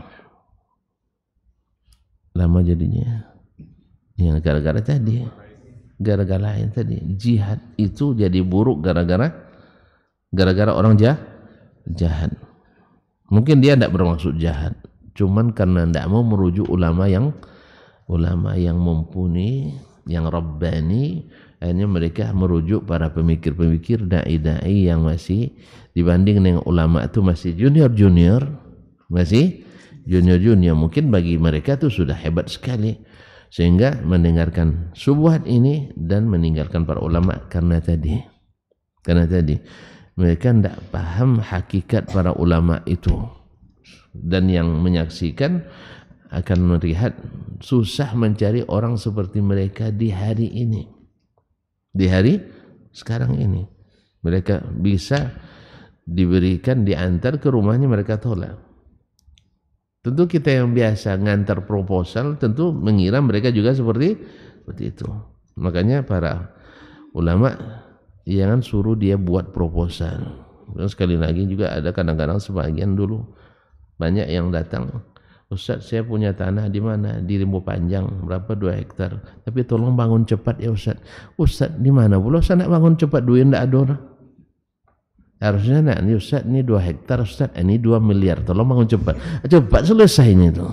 Lama jadinya. Ya gara-gara tadi. Gara-gara lain tadi. Jihad itu jadi buruk gara-gara orang jahat. Mungkin dia tidak bermaksud jahat, cuman karena tidak mau merujuk ulama yang mumpuni, yang rabbani. Akhirnya mereka merujuk para pemikir-pemikir, dai-dai yang masih dibanding dengan ulama itu masih junior-junior, mungkin bagi mereka itu sudah hebat sekali, sehingga mendengarkan subuhat ini dan meninggalkan para ulama karena tadi mereka tidak paham hakikat para ulama itu, dan yang menyaksikan akan melihat susah mencari orang seperti mereka di hari ini. Di hari sekarang ini mereka bisa diberikan, diantar ke rumahnya, mereka tolak. Tentu kita yang biasa ngantar proposal tentu mengira mereka juga seperti itu. Makanya para ulama jangan suruh dia buat proposal. Dan sekali lagi juga ada kadang-kadang sebagian dulu banyak yang datang, Ustaz saya punya tanah di mana, di Rimbo Panjang berapa 2 hektar, tapi tolong bangun cepat ya Ustaz. Ustaz di mana pula Ustaz nak bangun cepat, duit ndak ada. Harusnya nak ni Ustaz ni 2 hektar Ustaz, ini 2 miliar, tolong bangun cepat. Cepat selesainya itu.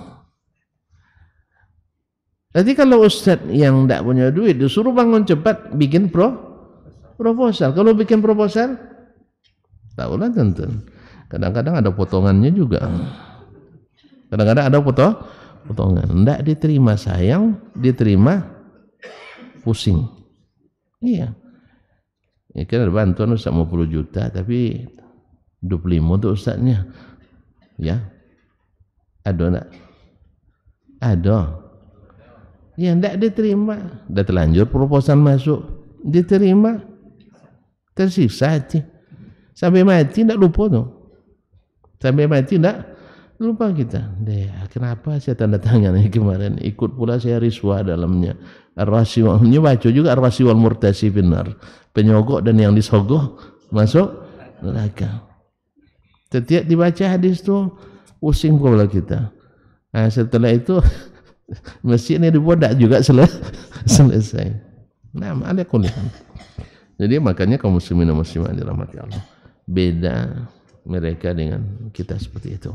Nanti kalau Ustaz yang ndak punya duit disuruh bangun cepat, bikin proposal. Kalau bikin proposal tahulah tentu. Kadang-kadang ada potongannya juga. Kadang-kadang ada potongan. Tidak diterima sayang, diterima pusing. Iya. Ya kan ada bantuan Ustaz 50 juta, tapi 25 untuk Ustaznya. Ya. Ada enggak? Ada. Ya tidak diterima. Sudah terlanjur proposal masuk. Diterima. Tersisa hati. Sampai mati tidak lupa tu. Sampai mati tidak lupa kita. Kenapa saya tanda tangan kemarin? Ikut pula saya riswa dalamnya. Ar-Rasi ini baca juga Ar-Rasi wal Murtasi benar. Penyogok dan yang disogok masuk neraka. Setiap dibaca hadis tu pusing pula kita. Nah, setelah itu masjid ini dibuat juga selesai. Nah, ada kuliah. Jadi makanya kaum muslimin dan muslimat dirahmati Allah. Beda mereka dengan kita seperti itu.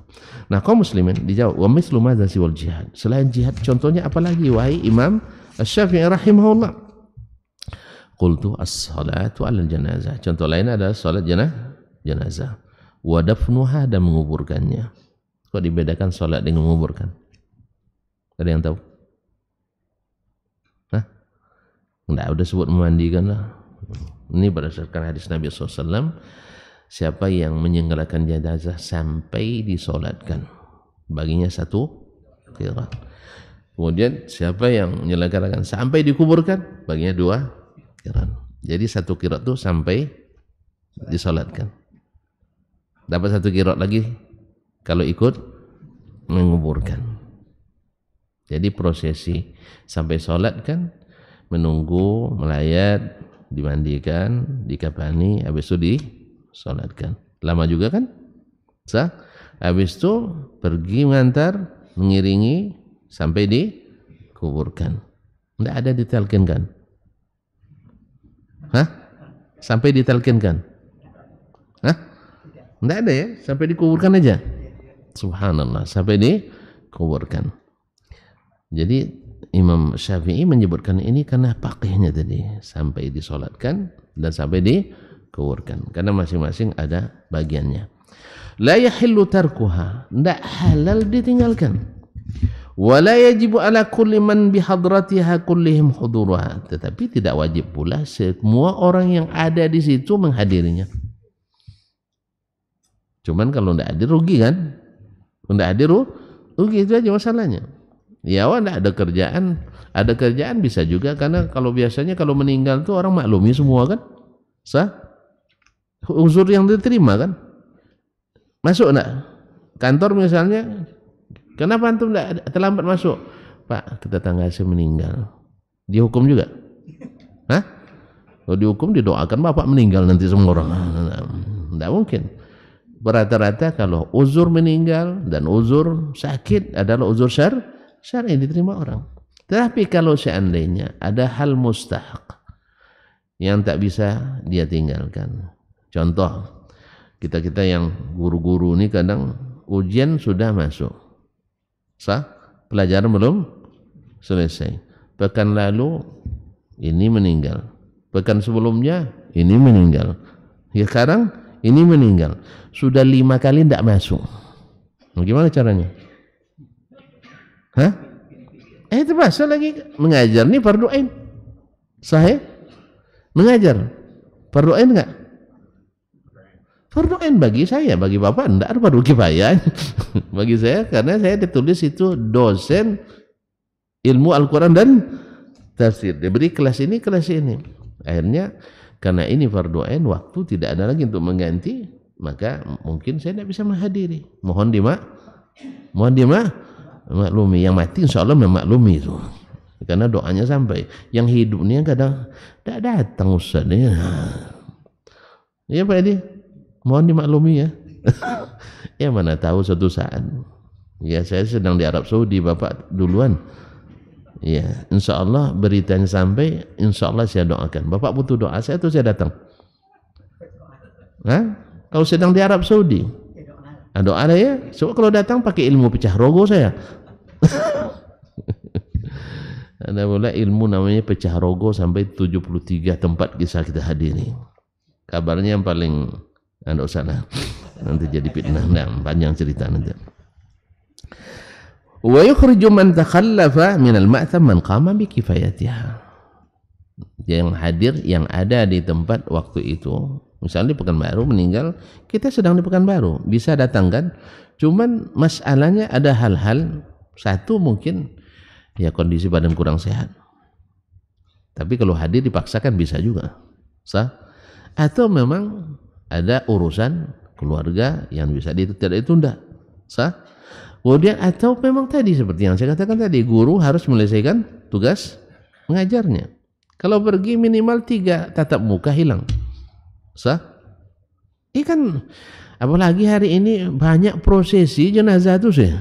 Nah, kaum muslimin dijawab, wa mislu madza siwal jihad. Selain jihad, contohnya apa lagi wahai Imam Asy-Syafi'i rahimahullah? Qultu as-salatu 'alal janazah. Contoh lain adalah salat jenazah. Wa dafnuha, dan menguburkannya. Kok dibedakan salat dengan menguburkan? Ada yang tahu? Hah? Enggak, udah sebut memandikan lah. Ini berdasarkan hadis Nabi SAW. Siapa yang menyelenggarakan jenazah sampai disolatkan, baginya 1 qirat. Kemudian siapa yang menyelenggarakan sampai dikuburkan, baginya 2 qirat. Jadi 1 qirat itu sampai disolatkan. Dapat 1 qirat lagi kalau ikut menguburkan. Jadi prosesi sampai solat kan, menunggu, melayat, dimandikan, dikafani, habis itu disolatkan. Lama juga kan? Habis itu pergi mengantar, mengiringi sampai dikuburkan. Tidak ada ditalkinkan. Hah? Sampai ditalkinkan? Hah? Tidak ada ya? Sampai dikuburkan aja. Subhanallah, sampai dikuburkan. Jadi Imam Syafi'i menyebutkan ini karena pakainya tadi, sampai disolatkan dan sampai dikuburkan, karena masing-masing ada bagiannya. La yahillu tarkuha, tidak halal ditinggalkan. Wa la yajibu ala kulli man bihadratiha kullihim huduruha, tetapi tidak wajib pula semua orang yang ada di situ menghadirinya. Cuman kalau tidak hadir rugi kan? Kalau tidak hadir rugi, itu aja masalahnya. Ya, tidak ada kerjaan bisa juga, karena kalau biasanya kalau meninggal itu orang maklumi semua kan, uzur yang diterima kan, masuk nak kantor misalnya, kenapa antum terlambat masuk? Pak, tetangga saya meninggal, dihukum juga? Hah? Kalau dihukum didoakan bapak meninggal nanti semua orang, tidak mungkin. Rata-rata kalau uzur meninggal dan uzur sakit adalah uzur syar'i diterima orang. Tetapi kalau seandainya ada hal mustahak yang tak bisa dia tinggalkan. Contoh, kita yang guru-guru ini kadang ujian sudah masuk, pelajaran belum selesai. Pekan lalu ini meninggal, pekan sebelumnya ini meninggal, ya sekarang ini meninggal. Sudah 5 kali tidak masuk. Bagaimana caranya? Hah? Terpaksa lagi mengajar. Ini fardu ain. Sahih? Mengajar. Fardu ain enggak? Fardu ain bagi saya, bagi bapak enggak ada fardu kifayah. Bagi saya, karena saya ditulis itu dosen ilmu Al-Quran dan tafsir. Diberi kelas ini, kelas ini. Akhirnya karena ini fardu ain, waktu tidak ada lagi untuk mengganti, maka mungkin saya tidak bisa menghadiri. Mohon maklumi. Yang mati insya Allah memaklumi itu, karena doanya sampai. Yang hidup ini kadang tidak datang Ustaz ya. Iya Pak Edi, mohon dimaklumi ya. Ya mana tahu suatu saat. Ya saya sedang di Arab Saudi, Bapak duluan. Ya, insya Allah beritanya sampai, insya Allah saya doakan. Bapak butuh doa saya tuh saya datang. Hah? Kalau sedang di Arab Saudi, doa ada ya. So kalau datang pakai ilmu pecah rogo saya. Ada pula ilmu namanya pecah rogo sampai 73 tempat kisah kita hadiri. Kabarnya yang paling anda usah nanti jadi fitnah, panjang cerita nanti. Wa yukhriju man takhallafa min al-ma'tham man qama bi kifayatiha. Yang hadir, yang ada di tempat waktu itu, misalnya di Pekanbaru meninggal, kita sedang di Pekanbaru, bisa datang kan? Cuman masalahnya ada hal-hal, satu mungkin ya kondisi badan kurang sehat. Tapi kalau hadir dipaksakan bisa juga. Sah? Atau memang ada urusan keluarga yang bisa tidak ditunda. Sah? Kemudian atau memang tadi seperti yang saya katakan tadi, guru harus menyelesaikan tugas mengajarnya. Kalau pergi minimal 3 tatap muka hilang. Sah? Kan apalagi hari ini banyak prosesi jenazah itu sih.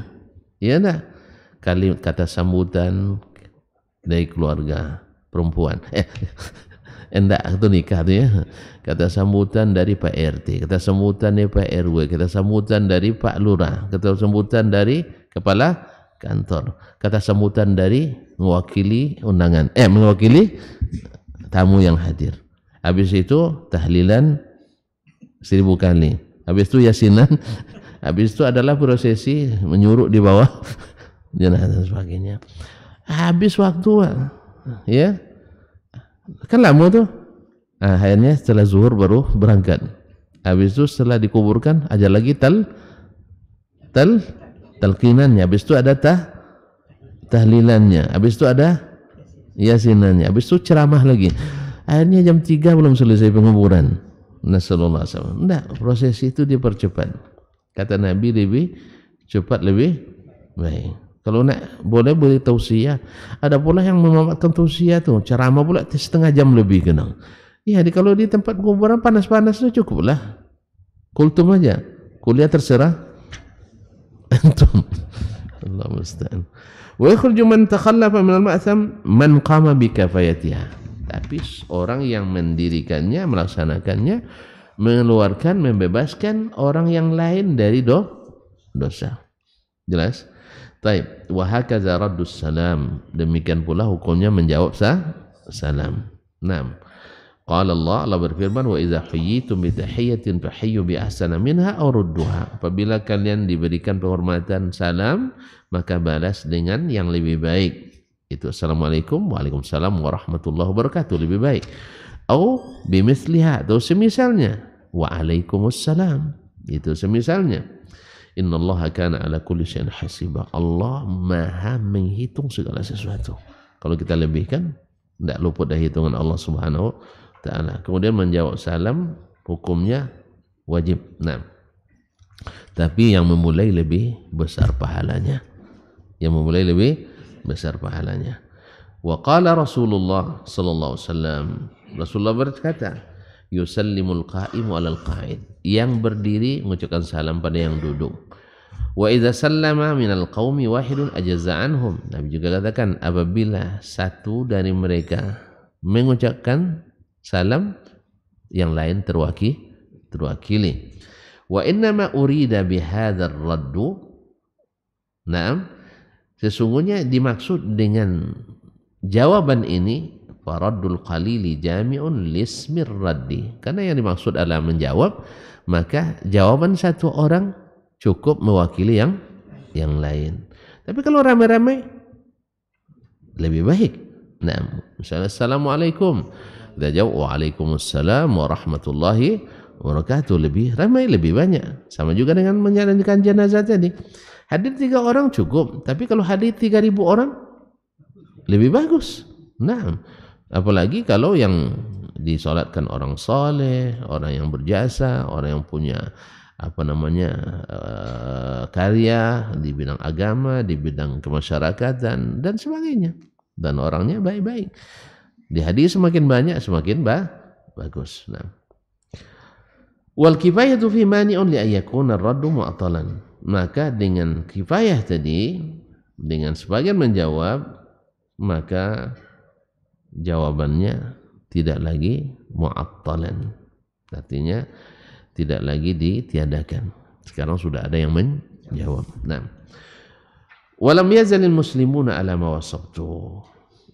Iya enggak? Kata sambutan dari keluarga perempuan. Enggak, itu nikah tuh ya. Kata sambutan dari Pak RT, kata sambutan dari Pak RW, kata sambutan dari Pak Lurah, kata sambutan dari kepala kantor, kata sambutan dari mewakili undangan, mewakili tamu yang hadir. Habis itu tahlilan 1000 kali. Habis itu yasinan. Habis itu adalah prosesi menyuruh di bawah jenazah dan sebagainya. Habis waktu ya. Kan lama tuh. Akhirnya setelah zuhur baru berangkat. Habis itu setelah dikuburkan aja lagi talqinannya. Habis itu ada tahlilannya. Habis itu ada yasinannya. Habis itu ceramah lagi. Akhirnya jam 3 belum selesai penguburan. Nasallallahu alaihi wasallam. Enggak, prosesi itu dipercepat. Kata Nabi lebih cepat lebih baik. Kalau nak boleh tausiah. Ada pula yang memanfaatkan tausiah tuh, ceramah pula setengah jam lebih kenang. Ya, kalau di tempat kuburan panas-panas itu cukuplah. Kultum aja. Kuliah terserah antum. Allah musta'an. Wa yakhruju man takhallafa min al-ma'tham man qama bi kifayatiha. Tapi orang yang mendirikannya, melaksanakannya, mengeluarkan, membebaskan orang yang lain dari dosa. Jelas? Taib. Wa hakaza raddus salam. Demikian pula hukumnya menjawab salam. 6. Qala Allah berfirman, wa idza hayyitum bi tahiyyatin fahayyu bi ahsana minha aw rudduha. Apabila kalian diberikan penghormatan salam, maka balas dengan yang lebih baik. Itu assalamualaikum, waalaikumsalam warahmatullahi wabarakatuh, lebih baik. Atau bimithliha, atau semisalnya, waalaikumsalam, itu semisalnya. Innallaha kana ala kulli syai'in hasiba. Allah Maha menghitung segala sesuatu. Kalau kita lebihkan, tidak luput dari hitungan Allah Subhanahu wa taala. Kemudian menjawab salam hukumnya wajib. Nah, tapi yang memulai lebih besar pahalanya. Yang memulai lebih besar pahalanya. Wa qala Rasulullah sallallahu alaihi wasallam. Rasulullah berkata, yusallimul qa'imu 'alal qa'id. Yang berdiri mengucapkan salam pada yang duduk. Wa idza sallama minal qaumi wahidun ajaza anhum. Nabi juga katakan, apabila satu dari mereka mengucapkan salam, yang lain terwakili. Wa innama urida bihadzal raddu. Naam, sesungguhnya dimaksud dengan jawaban ini faraddul qalili jami'un lismir raddi. Karena yang dimaksud adalah menjawab, maka jawaban satu orang cukup mewakili yang lain. Tapi kalau ramai-ramai lebih baik. Nah, misalnya assalamualaikum, kita jawab waalaikumsalam warahmatullahi wabarakatuh, lebih ramai, lebih banyak. Sama juga dengan menjalankan jenazah tadi. Hadir 3 orang cukup, tapi kalau hadir 3.000 orang lebih bagus. Nah, apalagi kalau yang disolatkan orang soleh, orang yang berjasa, orang yang punya karya di bidang agama, di bidang kemasyarakatan dan sebagainya, dan orangnya baik-baik. Di hadis semakin banyak semakin bagus. Nah, Wal kifayatu fi mani'un li ayyakuna ar-raddu mu'talan. Maka dengan kifayah tadi, dengan sebagian menjawab, maka jawabannya tidak lagi mu'attalan. Artinya tidak lagi ditiadakan. Sekarang sudah ada yang menjawab. Nah, walam yazalil muslimuna ala ma wasabtu.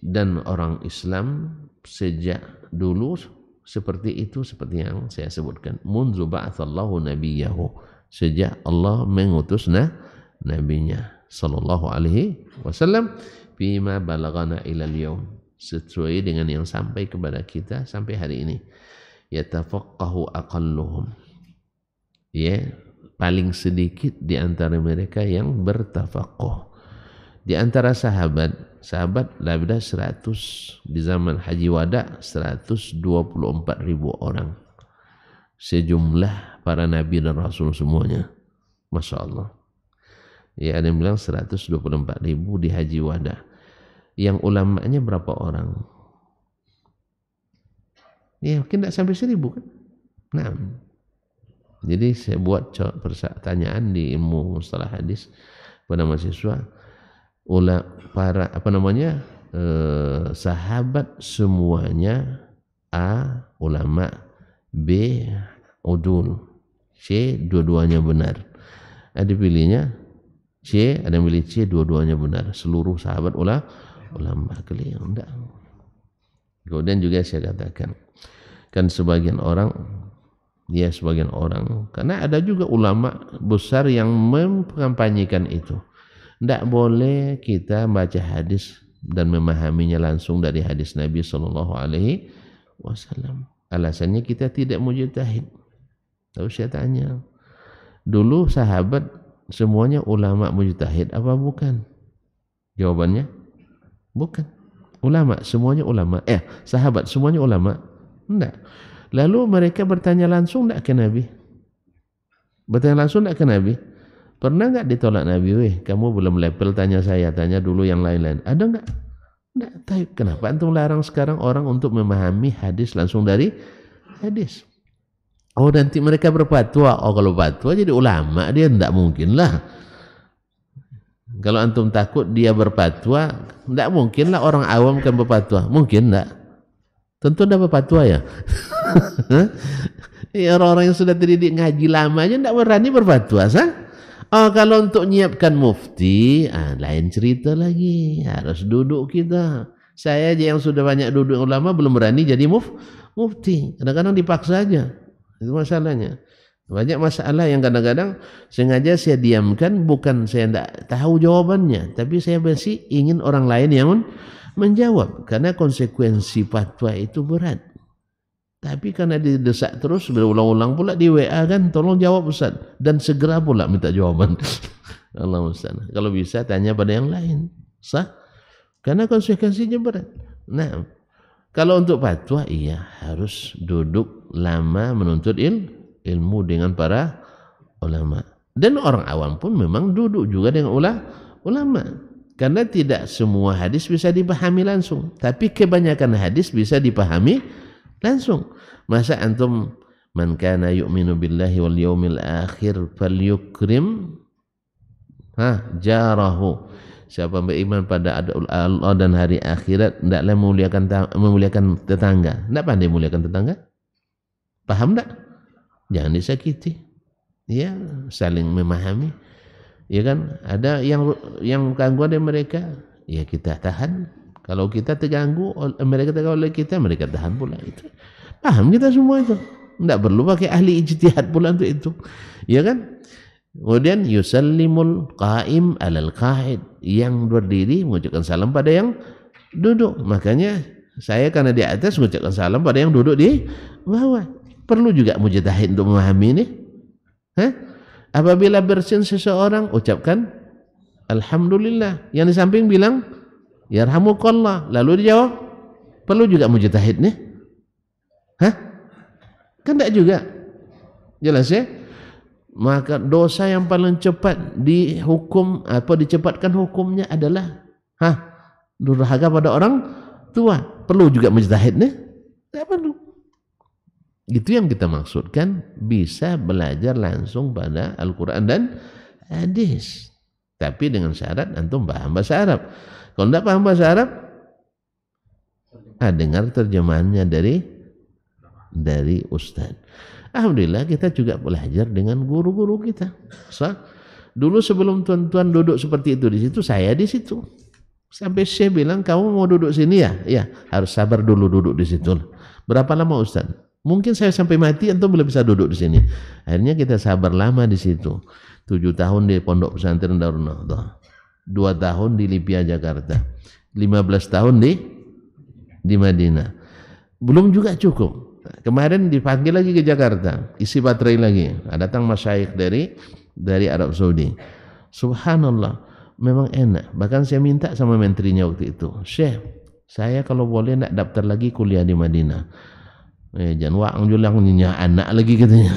Dan orang Islam sejak dulu seperti itu, seperti yang saya sebutkan. Munzu ba'athallahu nabiyahu, sejak Allah mengutus nabinya sallallahu alaihi wasallam, bima balagana ilal yaum, sesuai dengan yang sampai kepada kita sampai hari ini. Yatafaqahu aqalluhum, ya, paling sedikit di antara mereka yang bertafaqquh. Di antara sahabat labda 100 di zaman Haji Wada, 124.000 orang, sejumlah para nabi dan rasul semuanya, Masya Allah. Ya, ada yang bilang 124.000 di Haji Wada. Yang ulamanya berapa orang? Ya mungkin tidak sampai 1.000 kan? Nah, jadi saya buat pertanyaan di ilmu mustalah hadis pada mahasiswa, para sahabat semuanya, A ulama, B udul, C dua-duanya benar. Ada pilihnya C, ada yang pilih C, dua-duanya benar. Seluruh sahabat ulama keliru, enggak. Kemudian juga saya katakan, kan sebagian orang, karena ada juga ulama besar yang mengkampanyekan itu. Tidak boleh kita baca hadis dan memahaminya langsung dari hadis Nabi Sallallahu Alaihi Wasallam. Alasannya kita tidak mujtahid. Lalu saya tanya, dulu sahabat semuanya ulama mujtahid apa bukan? Jawabannya bukan. Ulama semuanya ulama. Sahabat semuanya ulama? Tidak. Lalu mereka bertanya langsung tidak ke Nabi? Bertanya langsung tidak ke Nabi? Pernah enggak ditolak Nabi? Kamu belum level, tanya saya, tanya dulu yang lain-lain. Ada enggak? Enggak. Tapi kenapa antum larang sekarang orang untuk memahami hadis langsung dari hadis? Oh, nanti mereka berfatwa. Oh, kalau fatwa jadi ulama, dia enggak mungkin lah. Kalau antum takut dia berfatwa, enggak mungkin lah orang awam kan berfatwa. Mungkin enggak? Tentu enggak berfatwa ya. Orang-orang yang sudah terdidik ngaji lama aja enggak berani berfatwa, sah? Oh, kalau untuk nyiapkan mufti, lain cerita lagi. Harus duduk kita. Saya aja yang sudah banyak duduk ulama belum berani jadi mufti. Kadang-kadang dipaksa aja. Itu masalahnya. Banyak masalah yang kadang-kadang sengaja saya diamkan, bukan saya tidak tahu jawabannya, tapi saya masih ingin orang lain yang menjawab. Karena konsekuensi fatwa itu berat. Tapi karena didesak terus, berulang-ulang pula di WA kan, tolong jawab Ustaz, dan segera pula minta jawaban. Allah Ustaz. Kalau bisa tanya pada yang lain, sah? Karena konsekuensinya berat. Nah, kalau untuk fatwa, iya harus duduk lama menuntut ilmu dengan para ulama. Dan orang awam pun memang duduk juga dengan ulama. Karena tidak semua hadis bisa dipahami langsung, tapi kebanyakan hadis bisa dipahami langsung. Masa antum man kana yu'minu billahi wal yawmil akhir falyukrim jarahu, siapa beriman pada Allah dan hari akhirat hendaklah memuliakan tetangga. Tidak pandai memuliakan tetangga? Paham tak? Jangan disakiti. Ya, saling memahami. Ya kan? Ada yang ganggu dari mereka, ya kita tahan. Kalau kita terganggu, mereka terganggu oleh kita, mereka tahan pula itu. Paham kita semua itu. Tidak perlu pakai ahli ijtihad pula untuk itu. Ya kan? Kemudian yusallimul qaim alal qa'id, yang berdiri mengucapkan salam pada yang duduk. Makanya saya karena di atas mengucapkan salam pada yang duduk di bawah. Perlu juga mujtahid untuk memahami ini. Apabila bersin seseorang, ucapkan alhamdulillah. Yang di samping bilang yarhamukallah, lalu dijawab, perlu juga mujtahid nih? Kan tidak juga. Jelas ya? Maka dosa yang paling cepat dihukum, dicepatkan hukumnya adalah durhaka pada orang tua. Perlu juga mujtahid nih? Tidak perlu. Itu yang kita maksudkan bisa belajar langsung pada Al-Quran dan hadis. Tapi dengan syarat antum paham bahasa Arab. Kalau tidak paham bahasa Arab, dengar terjemahannya dari Ustaz. Alhamdulillah kita juga belajar dengan guru-guru kita. Dulu sebelum tuan-tuan duduk seperti itu di situ, saya di situ. Sampai Syekh bilang, kamu mau duduk sini ya? Ya, harus sabar dulu duduk di situ. Berapa lama Ustaz? Mungkin saya sampai mati antum belum bisa duduk di sini. Akhirnya kita sabar lama di situ. 7 tahun di Pondok Pesantren Darun Nahdhah. 2 tahun di Lipia Jakarta. 15 tahun di Madinah. Belum juga cukup. Kemarin dipanggil lagi ke Jakarta, isi baterai lagi. Datang masyayikh dari Arab Saudi. Subhanallah, memang enak. Bahkan saya minta sama menterinya waktu itu, Syekh, saya kalau boleh nak daftar lagi kuliah di Madinah. Jangan wang julang ninya anak lagi katanya.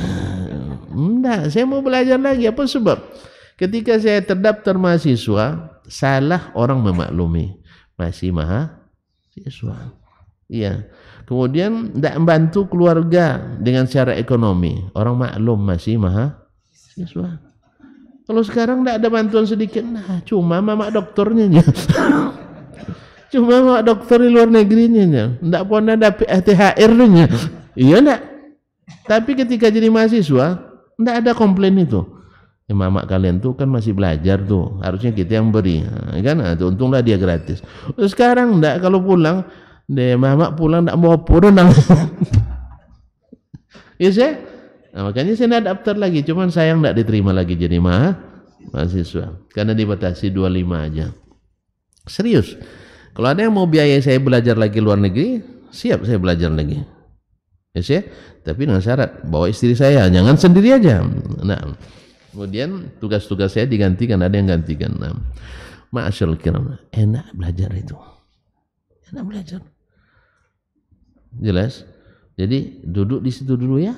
Enggak, saya mau belajar lagi. Apa sebab? Ketika saya terdaftar mahasiswa, salah orang memaklumi. Masih mahasiswa. Iya. Kemudian tidak membantu keluarga dengan secara ekonomi. Orang maklum masih mahasiswa. Kalau sekarang tidak ada bantuan sedikit, nah cuma mama dokternya. Cuma mama dokter di luar negerinya. Tidak pernah dapat THR-nya. Iya enggak? Tapi ketika jadi mahasiswa, tidak ada komplain itu. Mama kalian tuh kan masih belajar tuh, harusnya kita yang beri, kan? Untunglah dia gratis. Sekarang enggak, kalau pulang, mama pulang enggak mau pulang. Ya saya, makanya saya enggak daftar lagi, cuman sayang enggak diterima lagi jadi mahasiswa, karena dibatasi 25 aja. Serius, kalau ada yang mau biaya saya belajar lagi luar negeri, siap saya belajar lagi. Ya saya, tapi dengan syarat bawa istri saya, jangan sendiri aja. Nah, kemudian tugas-tugas saya digantikan, ada yang gantikan. Nah, Ma'asyarul kiram, enak belajar itu. Enak belajar. Jelas? Jadi duduk di situ dulu ya.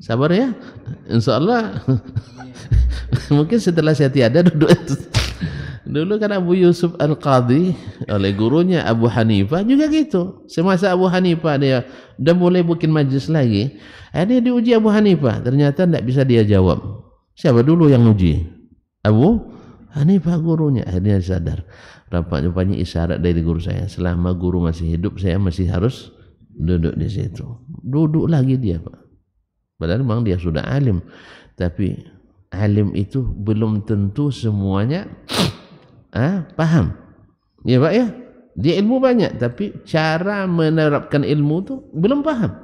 Sabar ya. Insyaallah. Mungkin setelah saya tiada duduk itu. Dulu kan Abu Yusuf Al-Qadhi oleh gurunya Abu Hanifah juga gitu. Semasa Abu Hanifah dia udah mulai bikin majlis lagi, akhirnya diuji Abu Hanifah, ternyata tidak bisa dia jawab. Siapa dulu yang uji? Abu Hanifah gurunya. Akhirnya sadar, rupanya isyarat dari guru saya, selama guru masih hidup saya masih harus duduk di situ. Duduk lagi dia, Pak. Padahal memang dia sudah alim, tapi alim itu belum tentu semuanya paham. Ya Pak ya, dia ilmu banyak, tapi cara menerapkan ilmu itu belum paham.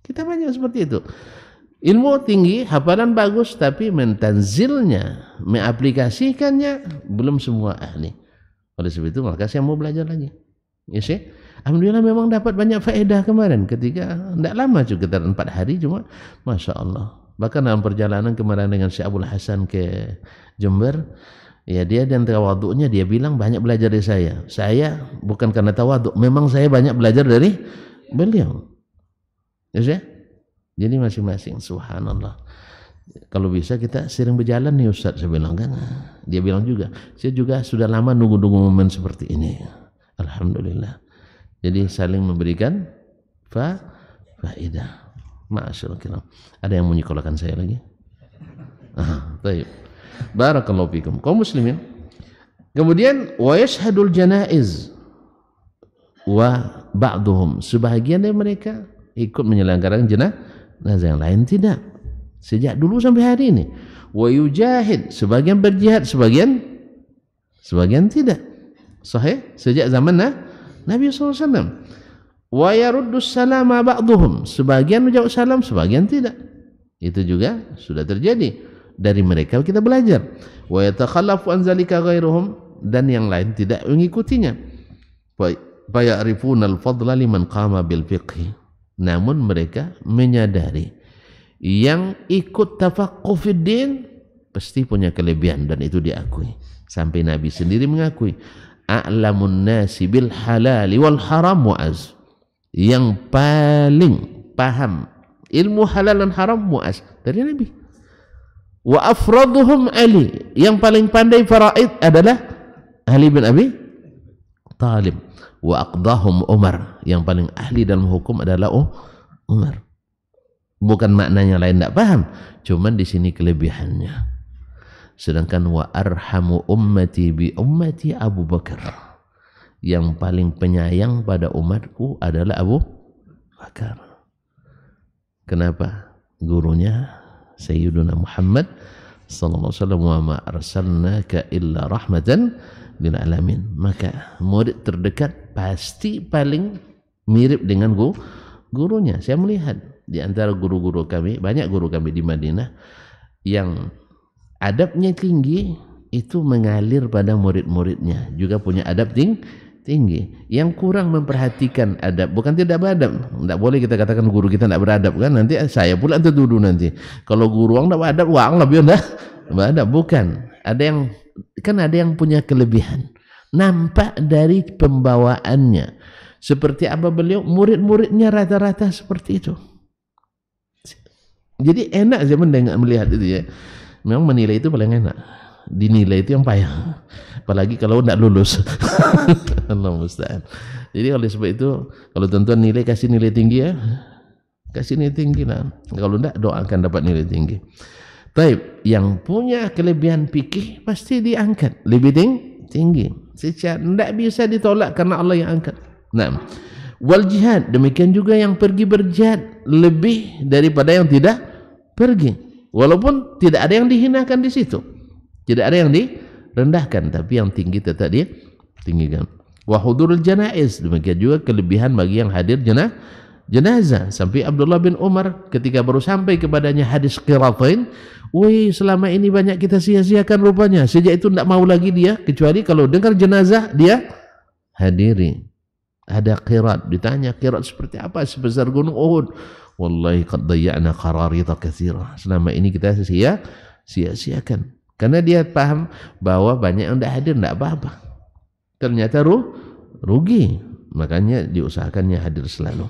Kita banyak seperti itu. Ilmu tinggi, hafalan bagus, tapi mentanzilnya, mengaplikasikannya belum semua ahli. Oleh sebab itu maka saya mau belajar lagi. Ya sih, alhamdulillah memang dapat banyak faedah kemarin. Ketika tidak lama juga, sekitar 4 hari cuma, masya Allah. Bahkan dalam perjalanan kemarin dengan Syekh Abdul Hasan ke Jember, ya dia dan tawaduknya dia bilang banyak belajar dari saya. Saya bukan karena tawaduk, memang saya banyak belajar dari beliau. Ya sih. Jadi masing-masing, subhanallah. Kalau bisa kita sering berjalan nih Ustaz, saya bilang kan. Dia bilang juga, saya juga sudah lama nunggu-nunggu momen seperti ini. Alhamdulillah. Jadi saling memberikan faedah. Masyaallah. Ada yang menyekolahkan saya lagi? Baik. Barakallahu fikum. Kaum muslimin. Kemudian wa yashhadul janaiz wa ba'dhum, sebahagian dari mereka ikut menyelenggarakan jenazah, yang lain tidak. Sejak dulu sampai hari ini. Wa yujahid, sebagian berjihad, sebagian tidak. Sahih? Sejak zaman Nabi SAW. Wa yaruddus salama ba'dhum, sebagian menjawab salam, sebagian tidak. Itu juga sudah terjadi. Dari mereka kita belajar. Wa yatakhallafu an zalika ghairuhum, dan yang lain tidak mengikutinya. Fa ya'rifuna al-fadla liman qama bil fiqh. Namun mereka menyadari yang ikut tafaqquh fid din pasti punya kelebihan, dan itu diakui. Sampai Nabi sendiri mengakui, a'lamun nasi bil halal wal haram Mu'az. Yang paling paham ilmu halal dan haram Mu'az, dari Nabi. Wa afraduhum Ali, yang paling pandai faraid adalah Ali bin Abi Talib. Wa aqdahum Umar, yang paling ahli dalam hukum adalah Umar. Bukan maknanya lain tidak paham, cuman di sini kelebihannya. Sedangkan wa arhamu ummati bi ummati Abu Bakar, yang paling penyayang pada umatku adalah Abu Bakar. Kenapa? Gurunya Sayyiduna Muhammad sallallahu alaihi wasallam, wa ma arsalnaka illa rahmatan lil alamin. Maka murid terdekat pasti paling mirip dengan gurunya. Saya melihat di antara guru-guru kami, banyak guru kami di Madinah yang adabnya tinggi, itu mengalir pada murid-muridnya, juga punya adab tinggi. Yang kurang memperhatikan adab, bukan tidak beradab. Tidak boleh kita katakan guru kita tidak beradab, kan nanti saya pula tertuduh nanti. Kalau guru orang tidak beradab, wang lebih beradab. Bukan. Ada yang punya kelebihan. Nampak dari pembawaannya. Seperti apa beliau, murid-muridnya rata-rata seperti itu. Jadi enak saya mendengar, melihat itu ya. Memang menilai itu paling enak. Dinilai itu yang payah. Apalagi kalau tidak lulus. Allah musta'an. Jadi oleh sebab itu, kalau tuan-tuan nilai, kasih nilai tinggi ya. Kasih nilai tinggi lah. Kalau tidak, doakan dapat nilai tinggi. Baik, yang punya kelebihan fikih pasti diangkat lebih tinggi. Secara tidak bisa ditolak karena Allah yang angkat. Nah, wal jihad, demikian juga yang pergi berjihad lebih daripada yang tidak pergi, walaupun tidak ada yang dihinakan di situ, tidak ada yang direndahkan, tapi yang tinggi tetap dia tinggikan. Wa hudurul janaiz, demikian juga kelebihan bagi yang hadir jenazah. Sampai Abdullah bin Umar ketika baru sampai kepadanya hadis qiratain, wih, selama ini banyak kita sia-siakan rupanya. Sejak itu tidak mau lagi dia, kecuali kalau dengar jenazah dia hadiri. Ada qirat, ditanya qirat seperti apa, sebesar gunung Uhud. Wallahi qad dayya'na qararita katsira. Selama ini kita sia-siakan. Karena dia paham bahwa banyak yang tidak hadir tidak apa-apa. Ternyata rugi. Makanya diusahakannya hadir selalu.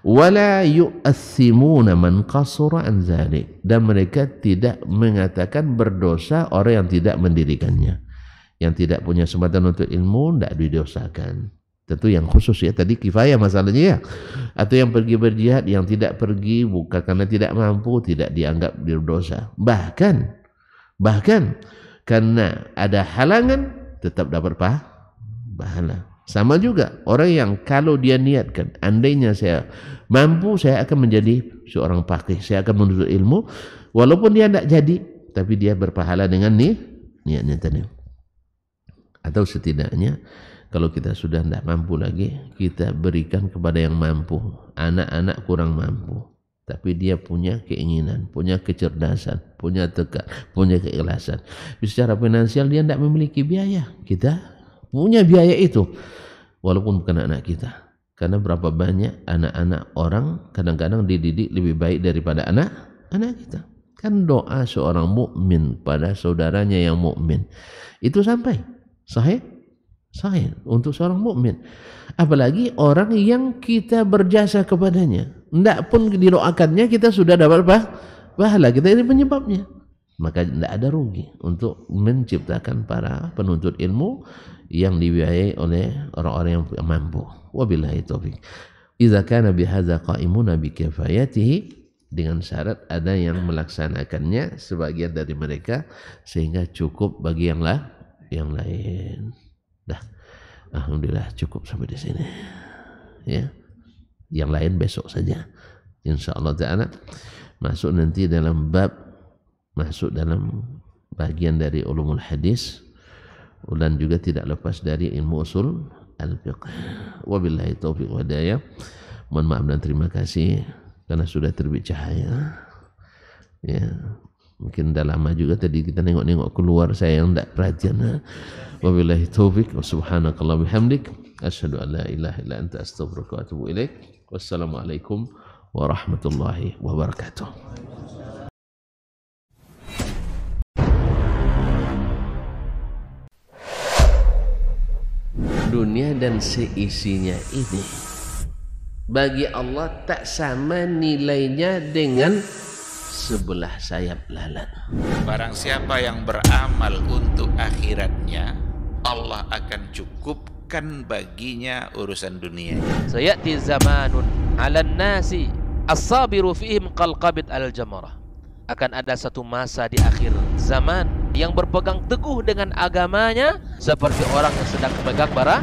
Wala yu'assimuna man qasura an dzalik, dan mereka tidak mengatakan berdosa orang yang tidak mendirikannya. Yang tidak punya kesempatan untuk ilmu tidak didosakan. Tentu yang khusus ya, tadi kifayah masalahnya ya. Atau yang pergi berjihad, yang tidak pergi bukan karena tidak mampu, tidak dianggap berdosa. Bahkan karena ada halangan tetap dapat pahala. Sama juga orang yang kalau dia niatkan, andainya saya mampu, saya akan menjadi seorang faqih, saya akan menuntut ilmu, walaupun dia tidak jadi, tapi dia berpahala dengan niatnya tadi. Atau setidaknya kalau kita sudah tidak mampu lagi, kita berikan kepada yang mampu. Anak-anak kurang mampu, tapi dia punya keinginan, punya kecerdasan, punya tekad, punya keikhlasan. Secara finansial dia tidak memiliki biaya, kita punya biaya itu, walaupun bukan anak kita. Karena berapa banyak anak-anak orang kadang-kadang dididik lebih baik daripada anak kita. Kan doa seorang mukmin pada saudaranya yang mukmin itu sampai sahih untuk seorang mukmin, apalagi orang yang kita berjasa kepadanya. Tidak pun didoakannya kita sudah dapat pahala, kita ini penyebabnya. Maka tidak ada rugi untuk menciptakan para penuntut ilmu yang dibiayai oleh orang-orang yang mampu. Wabillahi taufiq. Idza kana bihadza qa'imuna bi kifayatihi, dengan syarat ada yang melaksanakannya sebagian dari mereka sehingga cukup bagi yang lain. Dah, alhamdulillah cukup sampai di sini. Ya, yang lain besok saja. Insyaallah taala masuk nanti dalam bagian dari ulumul hadis, dan juga tidak lepas dari ilmu usul al-fiqh. Wabillahi taufiq wa hidayah. Mohon maaf dan terima kasih karena sudah terbit cahaya. Ya, mungkin dah lama juga tadi kita nengok-nengok keluar, saya yang tidak perhatian. Wabillahi taufiq wa subhanakallah bihamdik asyhadu an la ilaha illa anta astaghfiruka wa atubu ilaik. Wassalamualaikum warahmatullahi wabarakatuh. Dunia dan seisinya ini bagi Allah tak sama nilainya dengan sebelah sayap lalat. Barang siapa yang beramal untuk akhiratnya, Allah akan cukupkan baginya urusan dunia. Sayati zamanun 'alan nasi As-sabiru fihim qalqabit al-jamarah. Akan ada satu masa di akhir zaman yang berpegang teguh dengan agamanya seperti orang yang sedang memegang bara